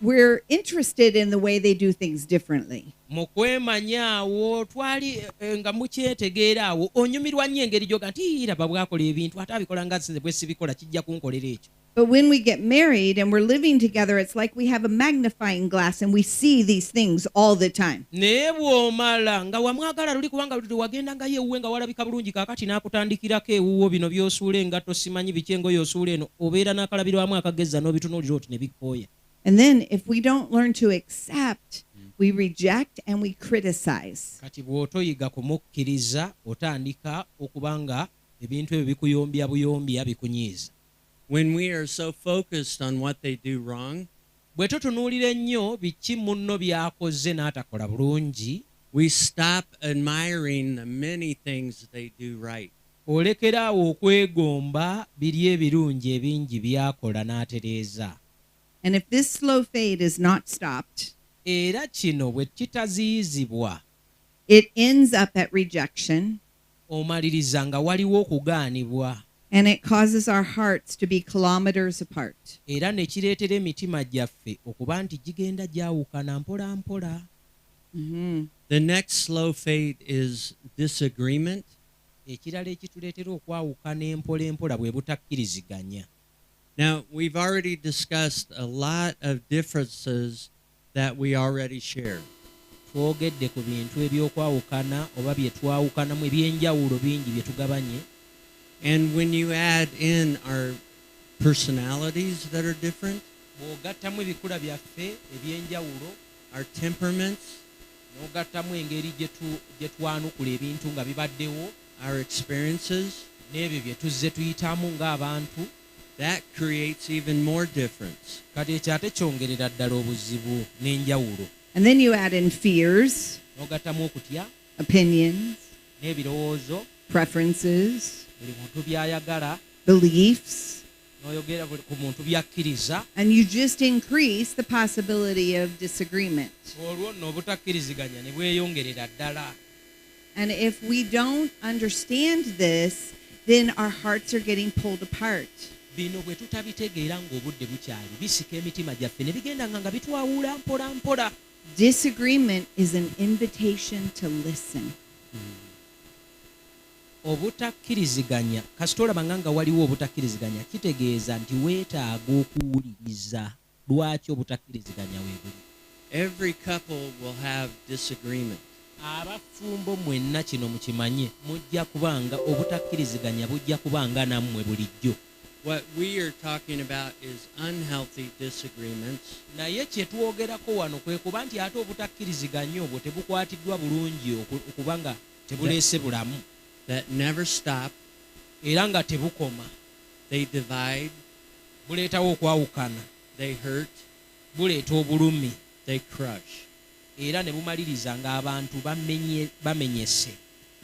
Speaker 2: we're interested in the way they do things differently.
Speaker 1: Mu kwemanya awo twali nga mukyetegeera awo onyumirwa nnyo engeri gy'oga nti raba bwakola ebintu ate abikola nga nsinze bwe sibikola kijja kunkolera ekyo.
Speaker 2: But when we get married and we're living together, it's like we have a magnifying glass and we see these things all the time.
Speaker 1: Naye bw'omala nga wamwagala luli kubanga luli wagendangayo ewuwe nga walabika bulungi kaakati n'akutandikirako ewuwo bino by'osuula engatto simanyi biki engoye osuula eno obeera n'akalabirwamu akagezza n'obitunuulira oti ne bikooya.
Speaker 2: And then if we don't learn to accept, we reject and we criticize.
Speaker 1: Kati bw'otoyiga kumukkiriza otandika okuba nga ebintu ebyo bikuyombya buyombya bikunyiiza.
Speaker 3: When we are so focused on what they do wrong,
Speaker 1: bwe tutunuulira ennyo biki munno by'akoze n'atakola bulungi,
Speaker 3: we stop admiring the many things they do right.
Speaker 1: olekeraawo okwegomba biri ebirungi ebingi by'akola n'atereeza.
Speaker 2: And if this slow fade is not stopped,
Speaker 1: Era kino bwe kitaziyizibwa
Speaker 2: it ends up at rejection,
Speaker 1: omaliriza nga waliwo okugaanibwa.
Speaker 2: and it causes our hearts to be kilometers apart.
Speaker 1: Era ne kireetera emitima gyaffe okuba nti gigenda gyawukana mpola mpola.
Speaker 3: The next slow fade is disagreement.
Speaker 1: Ekirala ekituleetera okwawukana empola empola bwe butakkiriziganya.
Speaker 3: Now, we've already discussed a lot of differences that we already shared.
Speaker 1: Twogedde ku bintu ebyokwawukana oba bye twawukanamu ebyenjawulo bingi bye tugabanye.
Speaker 3: And when you add in our personalities that are different,
Speaker 1: bw'ogattamu ebikula byaffe ebyenjawulo,
Speaker 3: our temperaments,
Speaker 1: n'ogattamu engeri gye twanukula ebintu nga bibaddewo,
Speaker 3: our experiences,
Speaker 1: n'ebyo bye tuzze tuyitamu ng'abantu,
Speaker 3: that creates even more difference.
Speaker 1: kati ekyo ate kyongerera ddala obuzibu n'enjawulo.
Speaker 2: And then you add in fears,
Speaker 1: N'ogattamu okutya,
Speaker 2: opinions,
Speaker 1: n'ebirowoozo,
Speaker 2: preferences,
Speaker 1: buli muntu by'ayagala,
Speaker 2: beliefs,
Speaker 1: n'oyogera ku muntu by'akkiriza,
Speaker 2: and you just increase the possibility of disagreement.
Speaker 1: olwo nno obutakkiriziganya ne bweyongerera ddala.
Speaker 2: And if we don't understand this, then our hearts are getting pulled apart.
Speaker 1: Bino bwe tutabitegeera ng'obudde bukyali bisika emitima gyaffe ne bigenda nga bitwawula mpola mpola.
Speaker 2: Disagreement is an invitation to listen.
Speaker 1: Obutakkiriziganya kasita olaba nga waliwo obutakkiriziganya kitegeeza nti weetaaga okuwuliriza. Lwaki obutakkiriziganya weebuli?
Speaker 3: Every couple will have disagreement.
Speaker 1: Abafumbo mwenna kino mukimanye mujja kubanga obutakkiriziganya bujja kubanga nammwe bulijjo.
Speaker 3: What we are talking about is unhealthy disagreements.
Speaker 1: Naye kye twogerako wano kwe kuba nti ate obutakkiriziganya obwo tebukwatiddwa bulungi okuba nga tebuleese bulamu.
Speaker 3: That never stop.
Speaker 1: Era nga tebukoma.
Speaker 3: They divide.
Speaker 1: Buleetawo okwawukana.
Speaker 3: They hurt.
Speaker 1: Buleeta obulumi.
Speaker 3: They crush.
Speaker 1: Era ne bumaliriza ng'abantu bamenyese.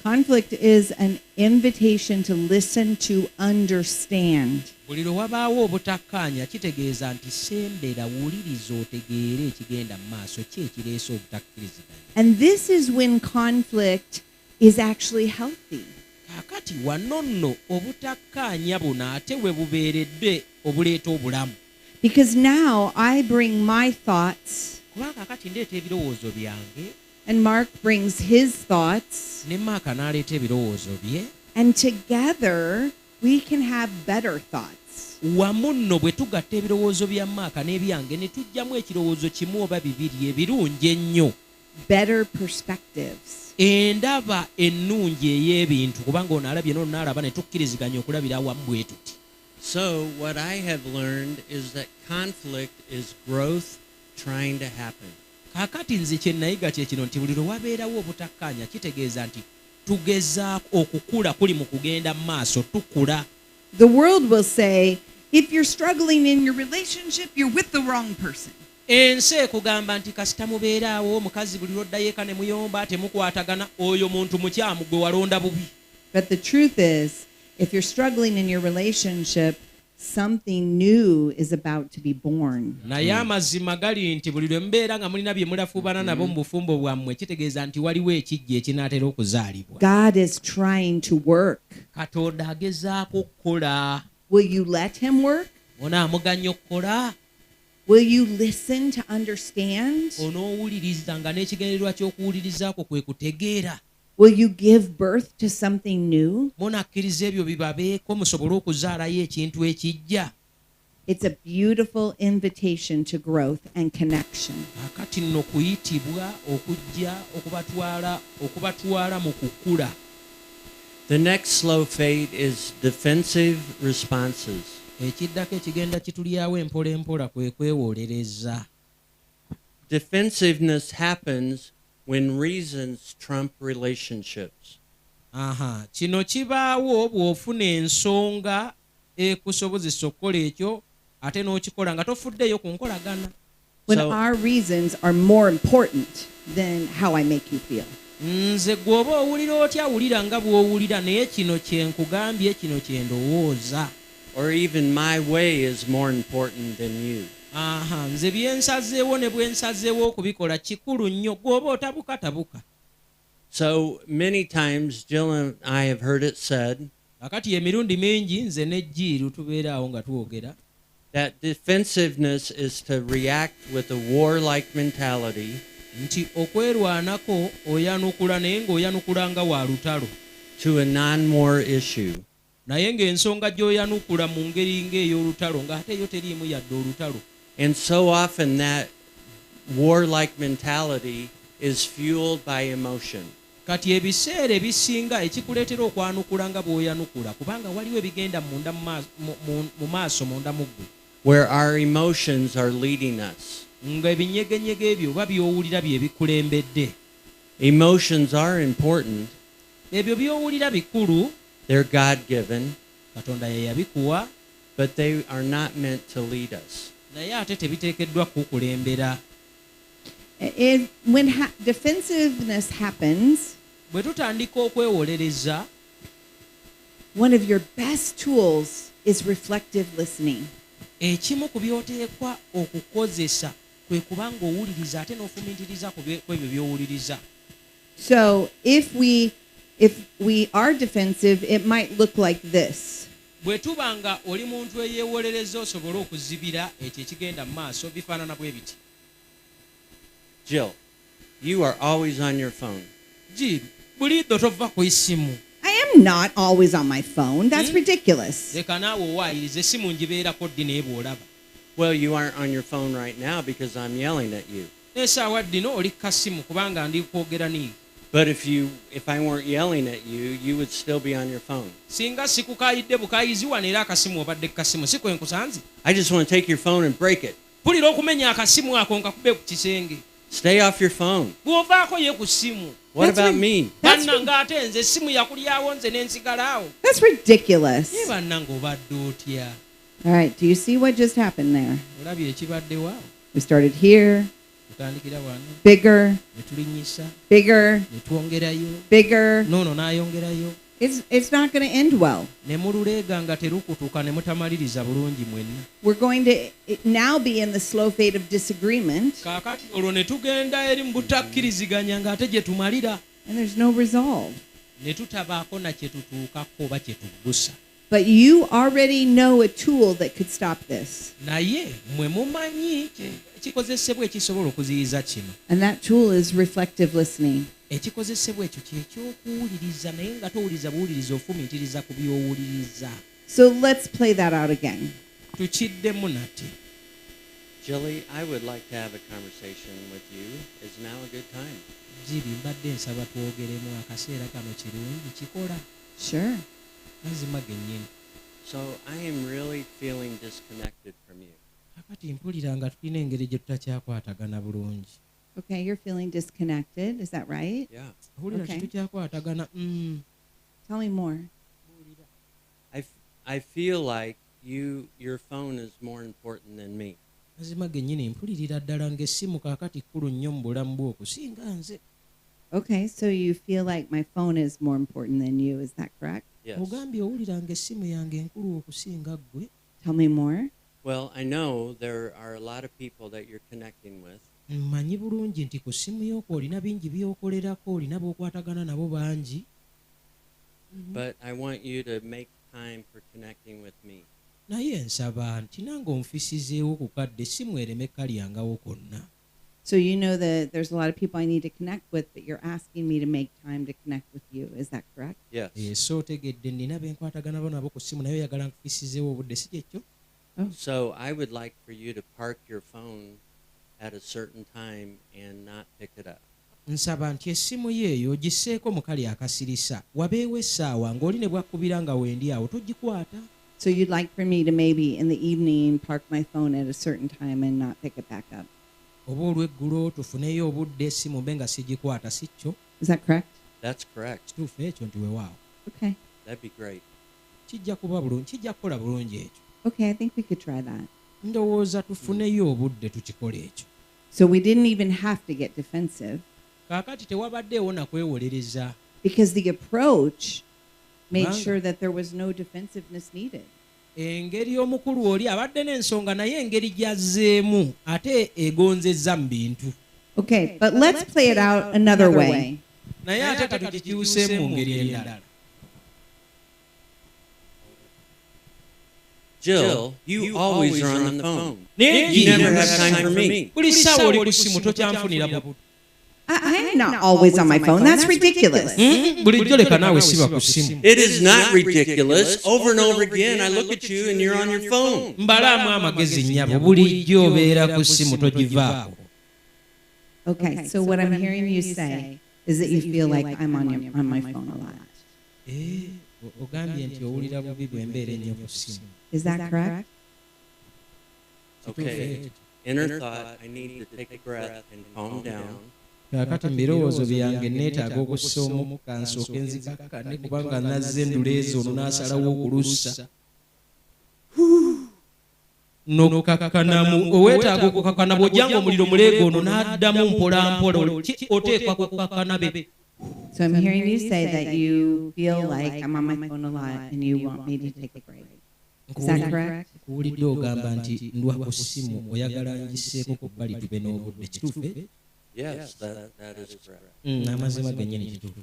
Speaker 2: Conflict is an invitation to listen, to understand.
Speaker 1: Buli lwe wabaawo obutakkaanya kitegeeza nti sembera wuliriza otegeere ekigenda mu maaso ki ekireese obutakkiriziganya.
Speaker 2: And this is when conflict is actually healthy.
Speaker 1: Kaakati wano nno obutakkaanya buno ate we bubeeredde obuleeta obulamu.
Speaker 2: Because now I bring my thoughts,
Speaker 1: Kubanga kaakati ndeeta ebirowoozo byange,
Speaker 2: and Mark brings his thoughts,
Speaker 1: ne Maaka n'aleeta ebirowoozo bye,
Speaker 2: and together we can have better thoughts.
Speaker 1: wamu nno bwe tugatta ebirowoozo bya Maaka n'ebyange ne tuggyamu ekirowoozo kimu oba bibiri ebirungi ennyo.
Speaker 2: better perspectives.
Speaker 1: endaba ennungi ey'ebintu kubanga onaalabye n'onaalaba ne tukkiriziganya okulabira awamu bwe tuti.
Speaker 3: So what I have learned is that conflict is growth trying to happen.
Speaker 1: Kaakati nze kye nayiga kye kino nti buli lwe wabeerawo obutakkaanya kitegeeza nti tugezaako okukula kuli mu kugenda mu maaso tukula.
Speaker 2: The world will say, if you're struggling in your relationship, you're with the wrong person.
Speaker 1: Ensi ekugamba nti kasita mubeeraawo omukazi buli lwoddayo eka ne muyomba temukwatagana oyo muntu mukyamu gwe walonda bubi.
Speaker 2: But the truth is, if you're struggling in your relationship, something new is about to be born.
Speaker 1: Naye amazima gali nti buli lwe mubeera nga mulina bye mulafuubana nabo mu bufumbo bwammwe kitegeeza nti waliwo ekijja ekinaatera okuzaalibwa.
Speaker 2: God is trying to work.
Speaker 1: Katonda agezaako okukola.
Speaker 2: Will you let him work?
Speaker 1: Onaamuganya okukola.
Speaker 2: Will you listen to understand?
Speaker 1: Onoowuliriza nga n'ekigendererwa ky'okuwulirizaako kwe kutegeera.
Speaker 2: Will you give birth to something new?
Speaker 1: Munakkiriza ebyo bibabeeko musobole okuzaalayo ekintu ekijja.
Speaker 2: It's a beautiful invitation to growth and connection.
Speaker 1: Akati nno kuyitibwa okujja okubatwala mu kukula.
Speaker 3: The next slow fade is defensive responses.
Speaker 1: Ekiddako ekigenda kitulyawo empola kwe kwewolereza.
Speaker 3: Defensiveness happens when reasons trump relationships.
Speaker 1: Kino kibaawo bw'ofuna ensonga ekusobozesa okukola ekyo ate n'okikola nga tofuddeyo ku nkolagana.
Speaker 2: When our reasons are more important than how I make you feel.
Speaker 1: Nze gw'oba owulira otya wulira nga bw'owulira naye kino kye nkugambye kino kye ndowooza.
Speaker 3: Or even my way is more important than you.
Speaker 1: Nze byensazeewo ne bwensazeewo okubikola kikulu nnyo gw'oba otabuka.
Speaker 3: So many times Jill and I have heard it said
Speaker 1: Akati emirundi mingi nze ne Jill tubeeraawo nga twogera
Speaker 3: that defensiveness is to react with a warlike mentality.
Speaker 1: Nti okwerwanako oyanukula naye ng'oyanukula nga wa lutalo.
Speaker 3: To a non-war issue.
Speaker 1: Naye ng'ensonga gy'oyanukula mu ngeri ng'ey'olutalo ng'ate yo teriimu yadde olutalo.
Speaker 3: And so often that warlike mentality is fueled by emotion.
Speaker 1: Kati ebiseera ebisinga ekikuleetera okwanukula nga bw'oyanukula kubanga waliwo ebigenda munda mu maaso munda mu ggwe.
Speaker 3: Where our emotions are leading us.
Speaker 1: Nga ebinyegenyege ebyo oba by'owulira bye bikulembedde.
Speaker 3: Emotions are important.
Speaker 1: Ebyo by'owulira bikulu.
Speaker 3: They're God-given.
Speaker 1: Katonda ye yabikuwa.
Speaker 3: But they are not meant to lead us.
Speaker 1: Naye ate tebiteekeddwa kukulembera.
Speaker 2: When defensiveness happens,
Speaker 1: bwe tutandika okwewolereza,
Speaker 2: one of your best tools is reflective listening.
Speaker 1: Ekimu ku by'oteekwa okukozesa kwe kubanga owuliriza ate n'ofumiitiriza ku ebyo by'owuliriza.
Speaker 2: So if we are defensive, it might look like this.
Speaker 1: Bwe tuba nga oli muntu eyeewolereza osobole okuzibira ekyo ekigenda mu maaso bifaanana bwe biti.
Speaker 3: Jill, you are always on your phone.
Speaker 1: Jill, buliiddo tova ku isimu.
Speaker 2: I am not always on my phone. That's ridiculous.
Speaker 1: Leka naawe owaayiriza essimu ngibeerako ddi naye bw'olaba.
Speaker 3: Well, you aren't on your phone right now because I'm yelling at you.
Speaker 1: N'essaawa ddino oli ku kasimu kubanga ndi kwogera niiwe.
Speaker 3: But if I weren't yelling at you, you would still be on your phone.
Speaker 1: Singa sikukaayidde bukaayizi wano era akasimu obadde ku kasimu si kwe nkusanze.
Speaker 3: I just want to take your phone and break it.
Speaker 1: Pulira okumenya akasimu ako nga kubbe ku kisenge.
Speaker 3: Stay off your phone.
Speaker 1: Bw'ovaako ye ku simu.
Speaker 3: What about me?
Speaker 1: Bannanga ate nze essimu yakulyawo nze n'ensigalaawo.
Speaker 2: That's ridiculous.
Speaker 1: Ye bannanga obadde otya.
Speaker 2: All right, do you see what just happened there?
Speaker 1: Olabye ekibaddewo.
Speaker 2: We started here.
Speaker 1: Tutandikira wano.
Speaker 2: Bigger.
Speaker 1: Ne tulinnyisa.
Speaker 2: Bigger.
Speaker 1: Ne twongerayo.
Speaker 2: Bigger.
Speaker 1: Noono n'ayongerayo.
Speaker 2: It's not going to end well.
Speaker 1: Ne mululeega nga terukutuuka ne mutamaliriza bulungi mwenna.
Speaker 2: We're going to now be in the slow fade of disagreement.
Speaker 1: Kaakati olwo ne tugenda eri mu butakkiriziganya ng'ate gye tumalira.
Speaker 2: And there's no resolve.
Speaker 1: Ne tutabaako na kye tutuukako oba kye tuggusa.
Speaker 2: But you already know a tool that could stop this.
Speaker 1: Naye mwe mumanyi ekikozesebwa ekisobola okuziyiza kino.
Speaker 2: And that tool is reflective listening.
Speaker 1: Ekikozesebwa ekyo ky'ekyokuwuliriza naye nga towuliriza buwuliriza ofumiitiriza ku by'owuliriza.
Speaker 2: So let's play that out again.
Speaker 1: Tukiddemu nate.
Speaker 3: Jilly, I would like to have a conversation with you. Is now a good time?
Speaker 1: Jiri mbadde nsaba twogeremu akaseera kano kirungi kikola
Speaker 2: Sure.
Speaker 1: mazima gennyini.
Speaker 3: So I am really feeling disconnected from you.
Speaker 1: Kakati mpulira nga tulina engeri gye tutakyakwatagana bulungi.
Speaker 2: Okay, you're feeling disconnected. Is that right?
Speaker 3: Yeah.
Speaker 1: Mpulira
Speaker 2: Okay.
Speaker 1: tetukyakwatagana.
Speaker 2: Tell me more.
Speaker 3: I feel like your phone is more important than me.
Speaker 1: Mazima gennyini mpulirira ddala ng'essimu kaakati kkulu nnyo mu bulamu bwo okusinga nze.
Speaker 2: Okay, so you feel like my phone is more important than you. Is that correct?
Speaker 3: Yes.
Speaker 1: Ogambye owulira ng'essimu yange enkulu okusinga ggwe.
Speaker 2: Tell me more.
Speaker 3: Well, I know there are a lot of people that you're connecting with.
Speaker 1: Mmanyi bulungi nti ku ssimu y'okwo olina bingi by'okolerako, olina b'okwatagana nabo bangi.
Speaker 3: But I want you to make time for connecting with me.
Speaker 1: Naye nsaba nti nange onfisizeewo ku kadde essimu ereme kalyangawo konna.
Speaker 2: So you know that there's a lot of people I need to connect with, but you're asking me to make time to connect with you. Is that correct?
Speaker 3: Yes.
Speaker 1: So otegedde nnina be nkwatagana nabo ku ssimu naye oyagala nkufisizeewo obudde si kyekyo.
Speaker 3: So I would like for you to park your phone at a certain time and not pick it up.
Speaker 1: Nsaba nti essimu yeeyo ogisseeko mu kali akasirisa wabeewo essaawa ng'oli ne bwakkubira nga wendi awo togikwata.
Speaker 2: So you'd like for me to maybe in the evening park my phone at a certain time and not pick it back up.
Speaker 1: Oba olw'eggulo tufuneyo obudde essimu mbe nga sigikwata si kyo.
Speaker 2: Is that correct?
Speaker 3: That's correct.
Speaker 1: Kituufu ekyo nti weewaawo.
Speaker 2: Okay.
Speaker 3: That'd be great.
Speaker 1: Kijja kuba bulungi, kijja kukola bulungi ekyo.
Speaker 2: Okay, I think we could try that.
Speaker 1: Ndowooza tufuneyo obudde tukikole ekyo.
Speaker 2: So we didn't even have to get defensive
Speaker 1: Kaakati tewabaddeewo na kwewolereza.
Speaker 2: because the approach made
Speaker 1: Kubanga-
Speaker 2: sure that there was no defensiveness needed.
Speaker 1: Engeri omukulu oli abadde n'ensonga naye engeri gy'azzeemu ate egonzezza mu bintu.
Speaker 2: Okay, but let's play it out another way.
Speaker 1: Naye ate katukikyuseemu mu ngeri endala.
Speaker 3: Jill, you always are on the phone.
Speaker 1: Naye
Speaker 3: You never have time for me.
Speaker 1: buli ssaawa oli ku ssimu tokyanfunira bubu.
Speaker 2: I am not always on my phone. That's ridiculous.
Speaker 1: Bulijjo leka naawe siba ku ssimu.
Speaker 3: It is not ridiculous. Over and over again, I look at you and you're on your phone.
Speaker 1: Mbalaamu amagezi nnyabo bulijjo obeera ku ssimu togivaako.
Speaker 2: Okay, so what I'm hearing you say is that you feel like I'm on my phone a lot.
Speaker 1: Ogambye nti owulira bubi bwe mbeera ennyo ku ssimu.
Speaker 2: Is that correct?
Speaker 3: Okay. Inner thought, I need to take a breath and calm down.
Speaker 1: Kaakati mu birowoozo byange neetaaga okussa omukka nsooke nzikakkane kubanga nazze endula ezo ono n'asalawo okulussa. N'okkakkanamu oweetaaga okukakkana bw'ojjanga omuliro muleega ono n'addamu mpola mpola oteekwa kukakkana be.
Speaker 2: So I'm hearing you say that you feel like I'm on my phone a lot and you want me to take a break. Is that correct?
Speaker 1: Kuwulidde ogamba nti ndwa ku ssimu oyagala ngisseeko ku bbali tube n'obudde kituufu.
Speaker 3: Yes, that is correct.
Speaker 1: Amazima gennyini kituufu.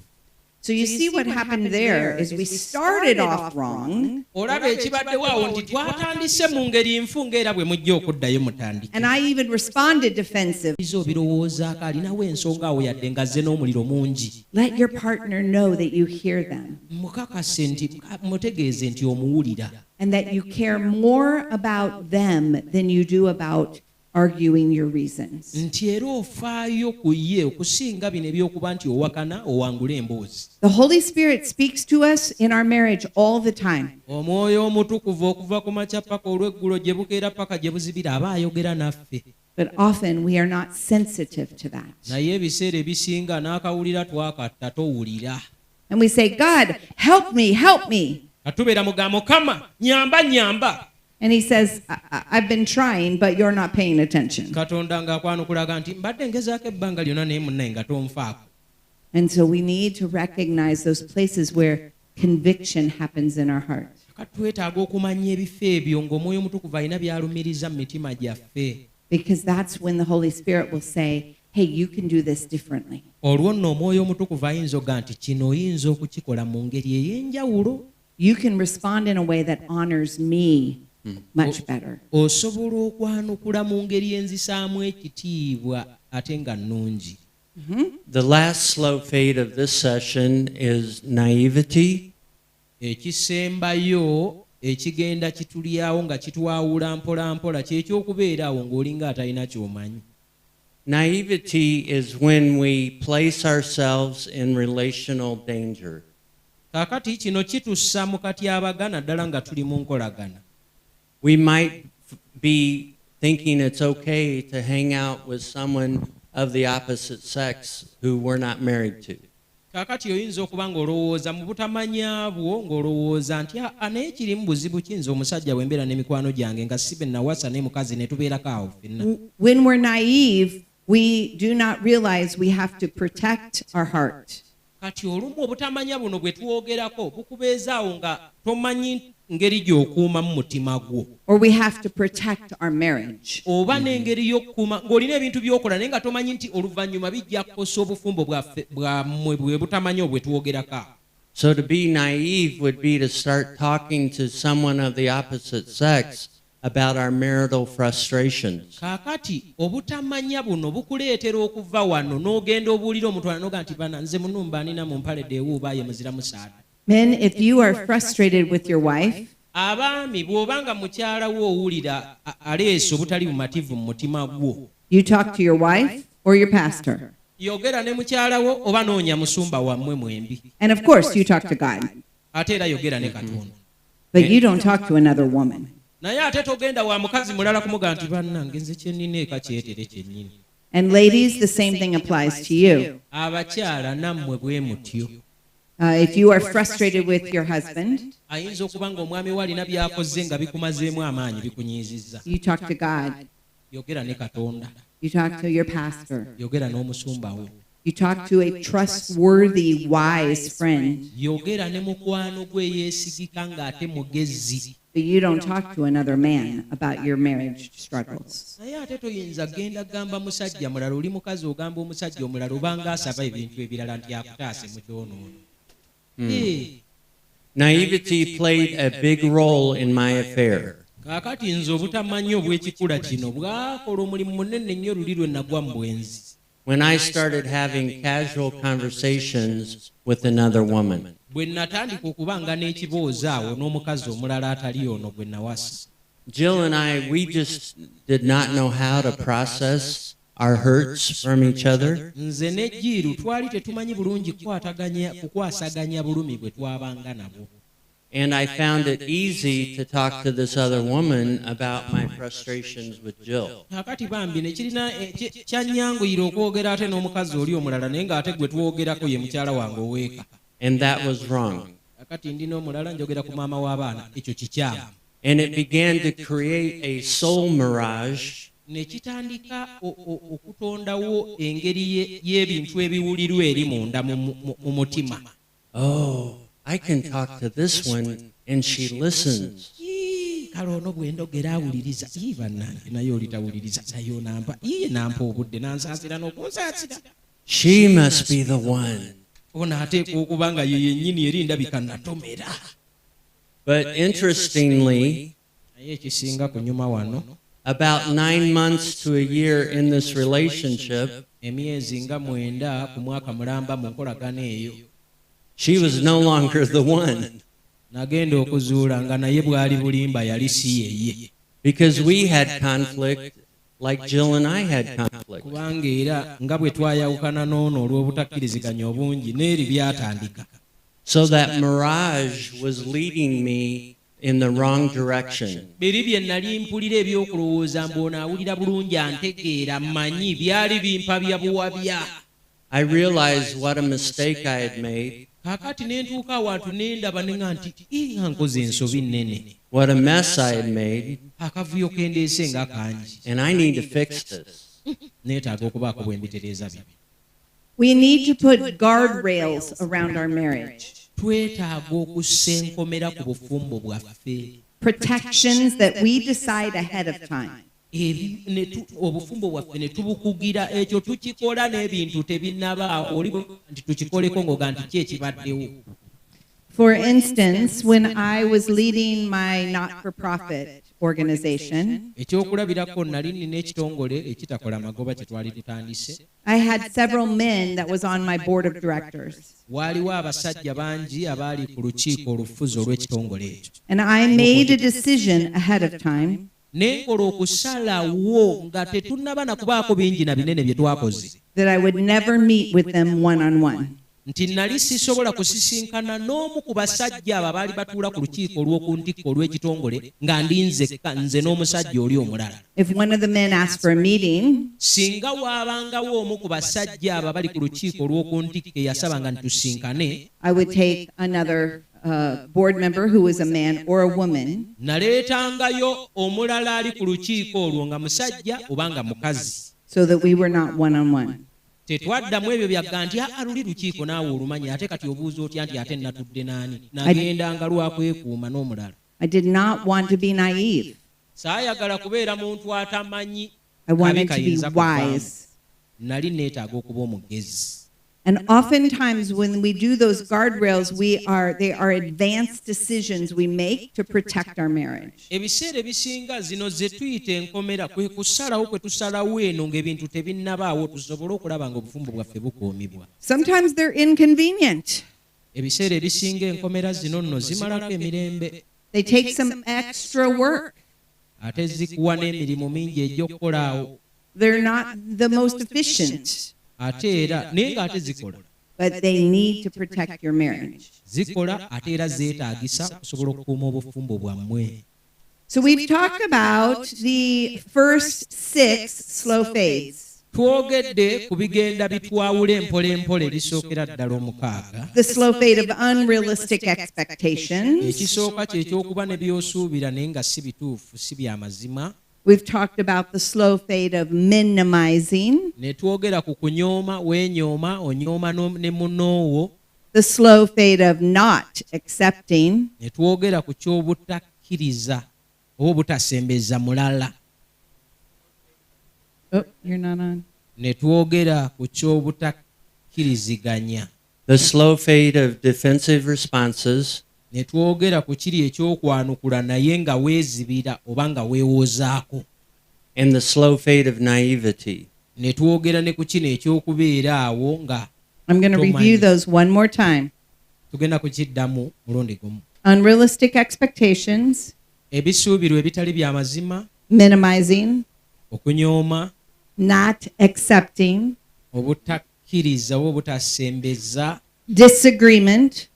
Speaker 2: So you see what happened there is we started off wrong,
Speaker 1: Olaba ekibaddewo awo nti twatandise mu ngeri nfu ng'era bwe mujja okuddayo mutandike.
Speaker 2: and I even responded defensive.
Speaker 1: Izo obirowoozaako alinawo ensonga awo yadde ng'azze n'omuliro mungi.
Speaker 2: Let your partner know that you hear them
Speaker 1: Mukakase nti mutegeeze nti omuwulira.
Speaker 2: and that you care more about them than you do about arguing your reasons.
Speaker 1: Nti era ofaayo ku ye okusinga bino ebyokuba nti owakana owangula emboozi.
Speaker 2: The Holy Spirit speaks to us in our marriage all the time.
Speaker 1: Omwoyo omutukuvu okuva ku makya paka olw'eggulo gye bukeera paka gye buzibira aba ayogera naffe.
Speaker 2: But often we are not sensitive to that.
Speaker 1: Naye ebiseera ebisinga n'akawulira twakatta towulira.
Speaker 2: And we say, God, help me, help me.
Speaker 1: Katubeera mugamba Mukama nyamba nyamba.
Speaker 2: And he says, I've been trying, but you're not paying attention.
Speaker 1: Katonda ng'akwanukulaga nti mbadde ngezaako ebbanga lyonna naye munnaye nga tonfaako.
Speaker 2: And so we need to recognize those places where conviction happens in our heart.
Speaker 1: Kati twetaaga okumanya ebifo ebyo ng'omwoyo omutukuvu alina by'alumiriza mu mitima gyaffe.
Speaker 2: Because that's when the Holy Spirit will say, hey, you can do this differently.
Speaker 1: Olwo nno omwoyo omutukuvu ayinza oga nti kino oyinza okukikola mu ngeri ey'enjawulo.
Speaker 2: You can respond in a way that honors me much better.
Speaker 1: Osobola okwanukula mu ngeri enzisaamu ekitiibwa ate nga nnungi.
Speaker 3: The last slow fade of this session is naivety.
Speaker 1: Ekisembayo ekigenda kitulyawo nga kitwawula mpola mpola kyekyokubeeraawo ng'olinga atalina ky'omanyi.
Speaker 3: Naivety is when we place ourselves in relational danger.
Speaker 1: Kaakati kino kitussa mu katyabagana ddala nga tuli mu nkolagana.
Speaker 3: We might be thinking it's okay to hang out with someone of the opposite sex who we're not married to.
Speaker 1: Kaakati oyinza okuba ng'olowooza mu butamanya bwo ng'olowooza nti naye kirimu buzibu kiyinza omusajja bw'embeera n'emikwano gyange nga si be nawasa ne mukazi ne tubeerako awo ffenna.
Speaker 2: When we're naive, we do not realize we have to protect our heart.
Speaker 1: Kati olumu obutamanya buno bwe twogerako bukubeezaawo nga tomanyi ngeri gy'okuuma mu mutima gwo.
Speaker 2: Or we have to protect our marriage.
Speaker 1: Oba n'engeri y'okukuuma ng'olina ebintu by'okola naye nga tomanyi nti oluvannyuma bijja kukosa obufumbo bwammwe bwe butamanya obwe twogerako.
Speaker 3: So to be naive would be to start talking to someone of the opposite sex about our marital frustrations.
Speaker 1: Kaakati obutamanya buno bukuleetera okuva wano n'ogenda obuulira omuntu n'oga nti bana nze munumba nina mu mpalede ewuubaaye muzira musaada.
Speaker 2: Men, if you are frustrated with your wife,
Speaker 1: Abaami bw'obanga mukyala wo owulira aleese obutali bumativu mu mutima gwo,
Speaker 2: you talk to your wife or your pastor.
Speaker 1: yogera ne mukyala wo oba noonya musumba wammwe mwembi.
Speaker 2: And of course, you talk to God.
Speaker 1: Ate era yogera ne Katonda.
Speaker 2: But you don't talk to another woman.
Speaker 1: Naye ate togenda wa mukazi mulala kumuga nti bannange nze kyennina eka kyetere kyennyini.
Speaker 2: And ladies, the same thing applies to you.
Speaker 1: Abakyala nammwe bwe mutyo.
Speaker 2: If you are frustrated with your husband,
Speaker 1: Ayinza okuba ng'omwami we alina by'akoze nga bikumazeemu amaanyi bikunyiizizza.
Speaker 2: you talk to God.
Speaker 1: Yogera ne Katonda.
Speaker 2: You talk to your pastor.
Speaker 1: Yogera n'omusumba wo.
Speaker 2: You talk to a trustworthy, wise friend.
Speaker 1: Yogera ne mukwano gwe yeesigika ng'ate mugezi.
Speaker 2: But you don't talk to another man about your marriage struggles.
Speaker 1: Naye ate toyinza genda gamba musajja mulala oli mukazi ogamba omusajja omulala obanga asaba ebintu ebirala nti akutaase mu kyonoono.
Speaker 3: Naivety played a big role in my affair.
Speaker 1: Kaakati nze obutamanya obw'ekikula kino bwakola omulimu munene nnyo luli lwe nagwa mu bwenzi.
Speaker 3: When I started having casual conversations with another woman.
Speaker 1: Bwe natandika okubanga n'ekiboozi awo n'omukazi omulala atali ono gwe nawasa.
Speaker 3: Jill and I, we just did not know how to process our hurts from each other.
Speaker 1: Nze ne Jiru twali tetumanyi bulungi kukwasaganya bulumi bwe twabanga nabo.
Speaker 3: And I found it easy to talk to this other woman about my frustrations with Jill.
Speaker 1: Kakati bambi ne kirina kyanyanguyira okwogera ate n'omukazi oli omulala naye ng'ate gwe twogerako ye mukyala wange oweeka.
Speaker 3: And that was wrong.
Speaker 1: Kakati ndina omulala njogera ku maama w'abaana ekyo kikyamu.
Speaker 3: And it began to create a soul mirage.
Speaker 1: Ne kitandika okutondawo engeri y'ebintu ebiwulirwa eri munda mu mutima.
Speaker 3: Oh, I can talk to this one and she listens.
Speaker 1: Kale ono bwe ndogera awuliriza bannange naye oli tawuliriza naye onampa iye nampa obudde n'ansaasira n'okunsaasira.
Speaker 3: She must be the one.
Speaker 1: Ono ateekwa okuba nga ye yennyini eri ndabika natomera.
Speaker 3: But interestingly,
Speaker 1: naye ekisinga ku nyuma wano,
Speaker 3: about 9 months to a year in this relationship,
Speaker 1: emyezi nga 9 ku mwaka mulamba mu nkolagana eyo,
Speaker 3: she was no longer the one.
Speaker 1: Nagenda okuzuula nga naye bwali bulimba yali si yeye.
Speaker 3: Because we had conflict like Jill and I had conflict.
Speaker 1: Kubanga era nga bwe twayawukana n'ono olw'obutakkiriziganya obungi n'eri byatandika.
Speaker 3: So that mirage was leading me in the wrong direction.
Speaker 1: Biri bye nali mpulira ebyokulowooza mbona awulira bulungi antegeera mmanyi byali bimpa bya buwabya.
Speaker 3: I realized what a mistake I had made.
Speaker 1: Kakati ne ntuuka awantu ne ndaba ne nga nti nga nkoze ensobi nnene.
Speaker 3: What a mess I had made.
Speaker 1: Akavuyo kendeese nga kangi.
Speaker 3: And I need to fix this.
Speaker 1: Neetaaga okubaako bwe mbitereeza bibi.
Speaker 2: We need to put guardrails around our marriage.
Speaker 1: Twetaaga okussa enkomera ku bufumbo bwaffe.
Speaker 2: Protections that we decide ahead of time.
Speaker 1: Obufumbo bwaffe ne tubukugira ekyo tukikola n'ebintu tebinnaba oli nti tukikoleko ng'oga nti ki ekibaddewo.
Speaker 2: For instance, when I was leading my not-for-profit organization.
Speaker 1: ekyokulabirako nali nina ekitongole ekitakola magoba kye twali tutandise.
Speaker 2: I had several men that was on my board of directors.
Speaker 1: Waaliwo abasajja bangi abaali ku lukiiko olufuzi olw'ekitongole ekyo.
Speaker 2: And I made a decision ahead of time
Speaker 1: Nenkola okusalawo nga tetunnaba na kubaako bingi na binene bye twakoze.
Speaker 2: that I would never meet with them one-on-one.
Speaker 1: Nti nali sisobola kusisinkana n'omu ku basajja abo abaali batuula ku lukiiko olw'oku ntikko olw'ekitongole nga ndi nze n'omusajja oli omulala.
Speaker 2: If one of the men asked for a meeting,
Speaker 1: Singa waabangawo omu ku basajja abo abali ku lukiiko olw'oku ntikko eyasabanga ntusinkane,
Speaker 2: I would take another board member who was a man or a woman,
Speaker 1: naleetangayo omulala ali ku lukiiko olwo nga musajja oba nga mukazi.
Speaker 2: so that we were not one-on-one.
Speaker 1: Tetwaddamu ebyo byagga nti luli lukiiko naawe olumanyi ate kati obuuza otya nti ate natudde naani. Nagendanga lwakwekuuma n'omulala.
Speaker 2: I did not want to be naive.
Speaker 1: Saayagala kubeera muntu atamanyi.
Speaker 2: I wanted to be
Speaker 1: Kayinza kuvaamu.
Speaker 2: wise.
Speaker 1: Nali neetaaga okuba omugezi.
Speaker 2: And oftentimes when we do those guardrails, they are advanced decisions we make to protect our marriage.
Speaker 1: Ebiseera ebisinga zino ze tuyita enkomera kwe kusalawo kwe tusalawo eno ng'ebintu tebinnabaawo tusobole okulaba ng'obufumbo bwaffe bukuumibwa.
Speaker 2: Sometimes they're inconvenient.
Speaker 1: Ebiseera ebisinga enkomera zino nno zimalako emirembe.
Speaker 2: They take some extra work.
Speaker 1: Ate zikuwa n'emirimu mingi egy'okukola awo.
Speaker 2: They're not the most efficient,
Speaker 1: Ate era naye ng'ate zikola.
Speaker 2: but they need to protect your marriage.
Speaker 1: Zikola ate era zeetaagisa okusobola okukuuma obufumbo bwammwe.
Speaker 2: So we've talked about the first 6 slow fades.
Speaker 1: Twogedde ku bigenda bitwawula empolempola ebisookera ddala 6.
Speaker 2: The slow fade of unrealistic expectations.
Speaker 1: Ekisooka kye ky'okuba ne by'osuubira naye nga si bituufu si bya mazima.
Speaker 2: We've talked about the slow fade of minimizing,
Speaker 1: Ne twogera ku kunyooma weenyooma onyooma ne munnoowo.
Speaker 2: the slow fade of not accepting,
Speaker 1: Ne twogera ku ky'obutakkiriza oba obutasembeza mulala.
Speaker 2: oh, you're not on.
Speaker 1: Ne twogera ku ky'obutakkiriziganya.
Speaker 3: The slow fade of defensive responses,
Speaker 1: Ne twogera ku kiri ekyokwanukula naye nga weezibira oba nga weewozaako.
Speaker 3: and the slow fade of naivety.
Speaker 1: Ne twogera ne ku kino ekyokubeera awo nga
Speaker 2: I'm going to review those one more time.
Speaker 1: tugenda kukiddamu mulundi gumu.
Speaker 2: Unrealistic expectations,
Speaker 1: Ebisuubirwa ebitali bya mazima,
Speaker 2: minimizing,
Speaker 1: okunyooma,
Speaker 2: not accepting,
Speaker 1: obutakkiriza oba obutasembeza,
Speaker 2: disagreement,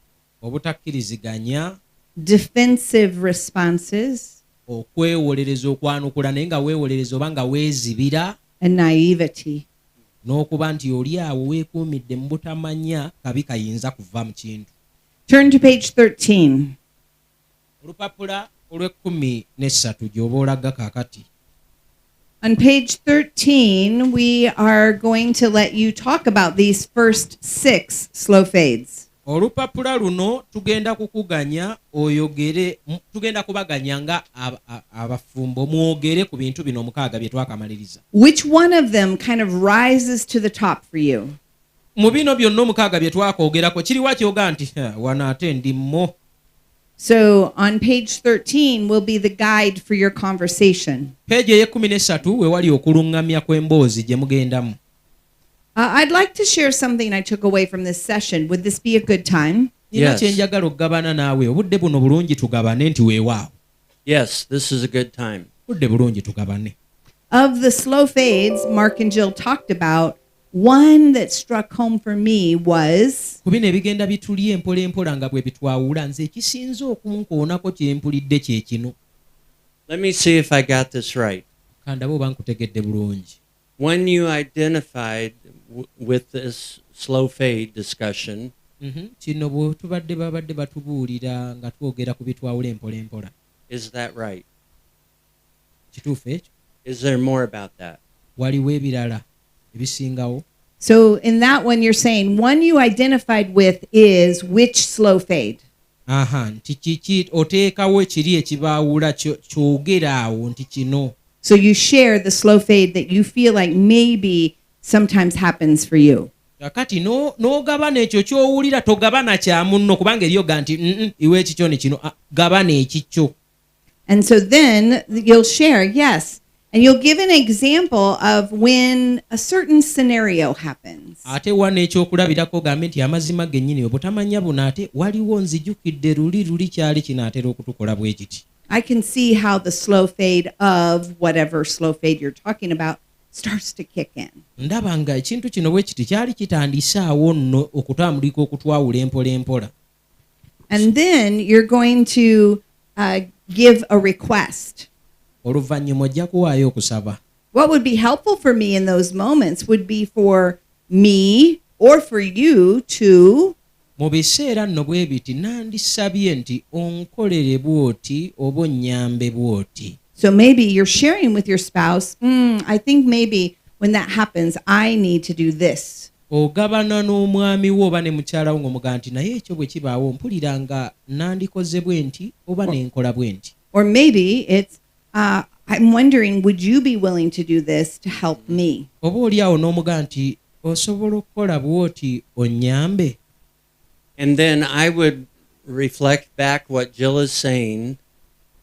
Speaker 1: obutakkiriziganya,
Speaker 2: defensive responses,
Speaker 1: okwewolereza okwanukula naye nga weewolereza oba nga weezibira,
Speaker 2: and naivety.
Speaker 1: n'okuba nti oli awo weekuumidde mu butamanya kabi kayinza kuva mu kintu.
Speaker 2: Turn to page 13.
Speaker 1: Olupapula olw'13 gy'oba olaga kaakati.
Speaker 2: On page 13, we are going to let you talk about these first 6 slow fades.
Speaker 1: Olupapula luno tugenda kukuganya oyogere, tugenda kubaganya nga abafumbo mwogere ku bintu bino 6 bye twakamaliriza.
Speaker 2: Which one of them kind of rises to the top for you?
Speaker 1: Mu bino byonna 6 bye twakoogerako kiriwa kyoga nti wano ate ndimmo.
Speaker 2: So on page 13 will be the guide for your conversation.
Speaker 1: Peegi ey'13 we wali okuluŋŋamya kw'emboozi gye mugendamu.
Speaker 2: I'd like to share something I took away from this session. Would this be a good time?
Speaker 1: Nina
Speaker 3: Yes.
Speaker 1: kye njagala okugabana naawe obudde buno bulungi tugabane nti weewaawo.
Speaker 3: Yes, this is a good time.
Speaker 1: Budde bulungi tugabane.
Speaker 2: Of the slow fades Mark and Jill talked about, one that struck home for me was
Speaker 1: Ku bino ebigenda bitulya empola nga bwe bitwawula nze ekisinze okunkoonako kye mpulidde kye kino.
Speaker 3: Let me see if I got this right.
Speaker 1: Kandabe oba nkutegedde bulungi.
Speaker 3: When you identified with this slow fade discussion,
Speaker 1: Kino bwe babadde batubuulira nga twogera ku bitwawula empola.
Speaker 3: is that right?
Speaker 1: Kituufu ekyo?
Speaker 3: Is there more about that?
Speaker 1: Waliwo ebirala ebisingawo.
Speaker 2: so in that one you're saying one you identified with is which slow fade?
Speaker 1: Nti kiki oteekawo kiri ekibaawula kyogera awo nti kino.
Speaker 2: So you share the slow fade that you feel like maybe sometimes happens for you.
Speaker 1: Kakati n'ogabana ekyo ky'owulira togabana kya munno kubanga eryoga nti iwe ekikyo ne kino gabana ekikyo.
Speaker 2: And so then you'll share, yes. And you'll give an example of when a certain scenario happens.
Speaker 1: ate wano ekyokulabirako ogambe nti amazima gennyini obutamanya buno ate waliwo nzijukidde luli kyali kinaatera okutukola bwe kiti.
Speaker 2: I can see how the slow fade of whatever slow fade you're talking about starts to kick in.
Speaker 1: Ndaba nga ekintu kino bwe kiti kyali kitandise awo nno okutambulika okutwawula empola empola.
Speaker 2: And then you're going to give a request.
Speaker 1: Oluvannyuma ojja kuwaayo okusaba.
Speaker 2: What would be helpful for me in those moments would be for me or for you to
Speaker 1: mu biseera nno bwe biti nandisabye nti onkolere bw'oti oba onnyambe bw'oti.
Speaker 2: So maybe you're sharing with your spouse, I think maybe when that happens, I need to do this.
Speaker 1: Ogabana n'omwami wo oba ne mukyala wo ng'omugaa nti naye ekyo bwe kibaawo mpulira nga nandikoze bwe nti oba nenkola bwe nti.
Speaker 2: Or maybe it's, I'm wondering, would you be willing to do this to help me?
Speaker 1: Oba oli awo n'omugaa nti osobola okukola bw'oti onnyambe.
Speaker 3: And then I would reflect back what Jill is saying.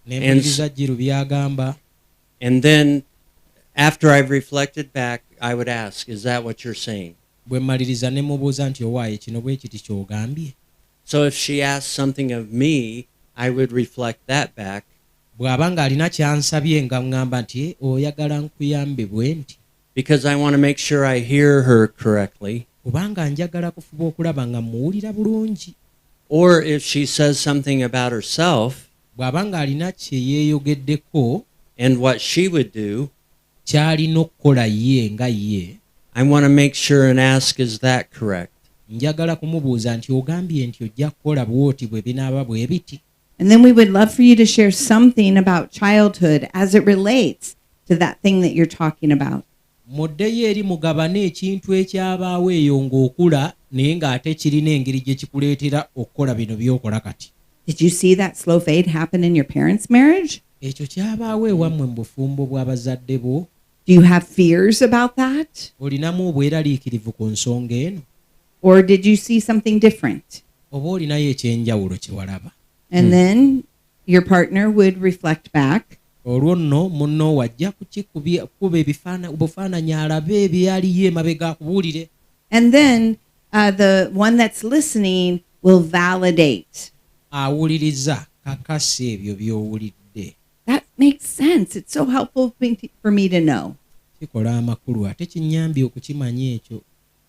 Speaker 1: Nempuliriza Jiru by'agamba.
Speaker 3: And then after I've reflected back, I would ask, is that what you're saying?
Speaker 1: Bwe mmaliriza ne mubuuza nti owaaye kino bwe kiti ky'ogambye.
Speaker 3: So if she asks something of me, I would reflect that back.
Speaker 1: Bw'aba ng'alina kyansabye nga ŋŋamba nti oyagala nkuyambe bwe nti.
Speaker 3: Because I want to make sure I hear her correctly.
Speaker 1: Kubanga njagala kufuba okulaba nga muwulira bulungi.
Speaker 3: Or if she says something about herself,
Speaker 1: bw'aba ng'alina kye yeeyogeddeko
Speaker 3: and what she would do,
Speaker 1: ky'alina okukola ye nga ye,
Speaker 3: I want to make sure and ask, is that correct?
Speaker 1: njagala kumubuuza nti ogambye nti ojja kukola bw'oti bwe binaaba bwe biti.
Speaker 2: And then we would love for you to share something about childhood as it relates to that thing that you're talking about.
Speaker 1: Muddeyo eri mugabane ekintu ekyabaawo eyo ng'okula naye ng'ate kirina engeri gye kikuleetera okukola bino by'okola kati.
Speaker 2: Did you see that slow fade happen in your parents' marriage?
Speaker 1: Ekyo kyabaawo ewammwe mu bufumbo bw'abazadde bo.
Speaker 2: Do you have fears about that?
Speaker 1: Olinamu obweraliikirivu ku nsonga eno?
Speaker 2: Or did you see something different?
Speaker 1: Oba olinayo ekyenjawulo kye walaba?
Speaker 2: And then your partner would reflect back.
Speaker 1: Olwo nno munno wajja kuba obufaananyi alabe ebyaliyo emabega akubuulire.
Speaker 2: And then the one that's listening will validate.
Speaker 1: Awuliriza kakasa ebyo by'owulidde.
Speaker 2: That makes sense. It's so helpful for me to know.
Speaker 1: Kikola amakulu ate kinnyambye okukimanya ekyo.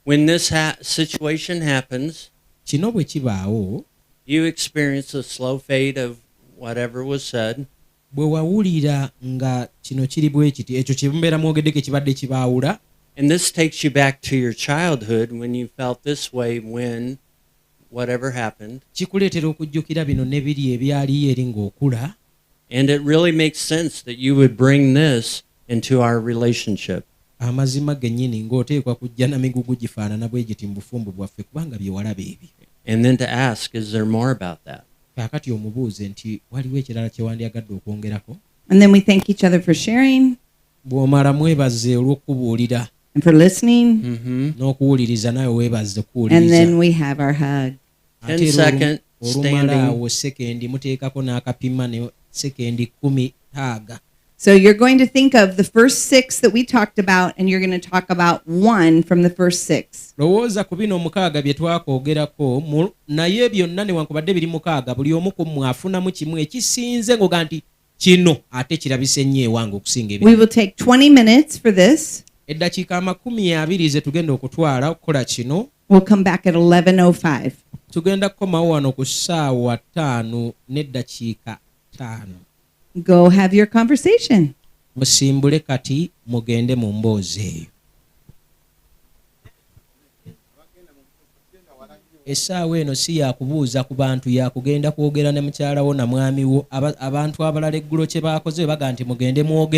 Speaker 3: When this situation happens,
Speaker 1: Kino bwe kibaawo,
Speaker 3: you experience a slow fade of whatever was said.
Speaker 1: bwe wawulira nga kino kiri bwe kiti ekyo kye mubeera mwogeddeko ekibadde kibaawula.
Speaker 3: And this takes you back to your childhood when you felt this way when whatever happened.
Speaker 1: Kikuleetera okujjukira bino ne biri ebyaliyo eri ng'okula.
Speaker 3: And it really makes sense that you would bring this into our relationship.
Speaker 1: Amazima gennyini ng'oteekwa kujja na migugu gifaanana bwe giti mu bufumbo bwaffe kubanga bye walaba ebyo.
Speaker 3: And then to ask, is there more about that?
Speaker 1: Kaakati omubuuze nti waliwo ekirala kye wandyagadde okwongerako.
Speaker 2: And then we thank each other for sharing
Speaker 1: Bw'omala mwebaze olw'okubuulira
Speaker 2: and for listening.
Speaker 1: n'okuwuliriza nawe weebaze
Speaker 2: And
Speaker 1: okuwuliriza.
Speaker 2: then we have our hug.
Speaker 3: 10 second
Speaker 1: olumala
Speaker 3: standing.
Speaker 1: awo sekendi muteekako n'akapima ne sekendi 10 taaga.
Speaker 2: So you're going to think of the first 6 that we talked about, and you're going to talk about one from the first 6.
Speaker 1: Lowooza ku bino 6 bye twakoogerako naye byonna newankubadde biri 6 buli omu ku mmwe afunamu kimu ekisinze ng'oga nti kino ate kirabise nnyo ewange okusinga ebyo.
Speaker 2: We will take 20 minutes for this.
Speaker 1: Eddakiika 20 ze tugenda okutwala okukola kino.
Speaker 2: We'll come back at 11:05.
Speaker 1: Tugenda kukomawo wano ku ssaawa 5 n'eddakiika 5.
Speaker 2: Go have your conversation.
Speaker 1: Musimbule kati mugende mu mboozi eyo. Essaawa eno si yakubuuza ku bantu, yakugenda kwogera ne mukyala wo na mwami wo. Abantu abalala eggulo kye baakoze baga nti mugende mwogere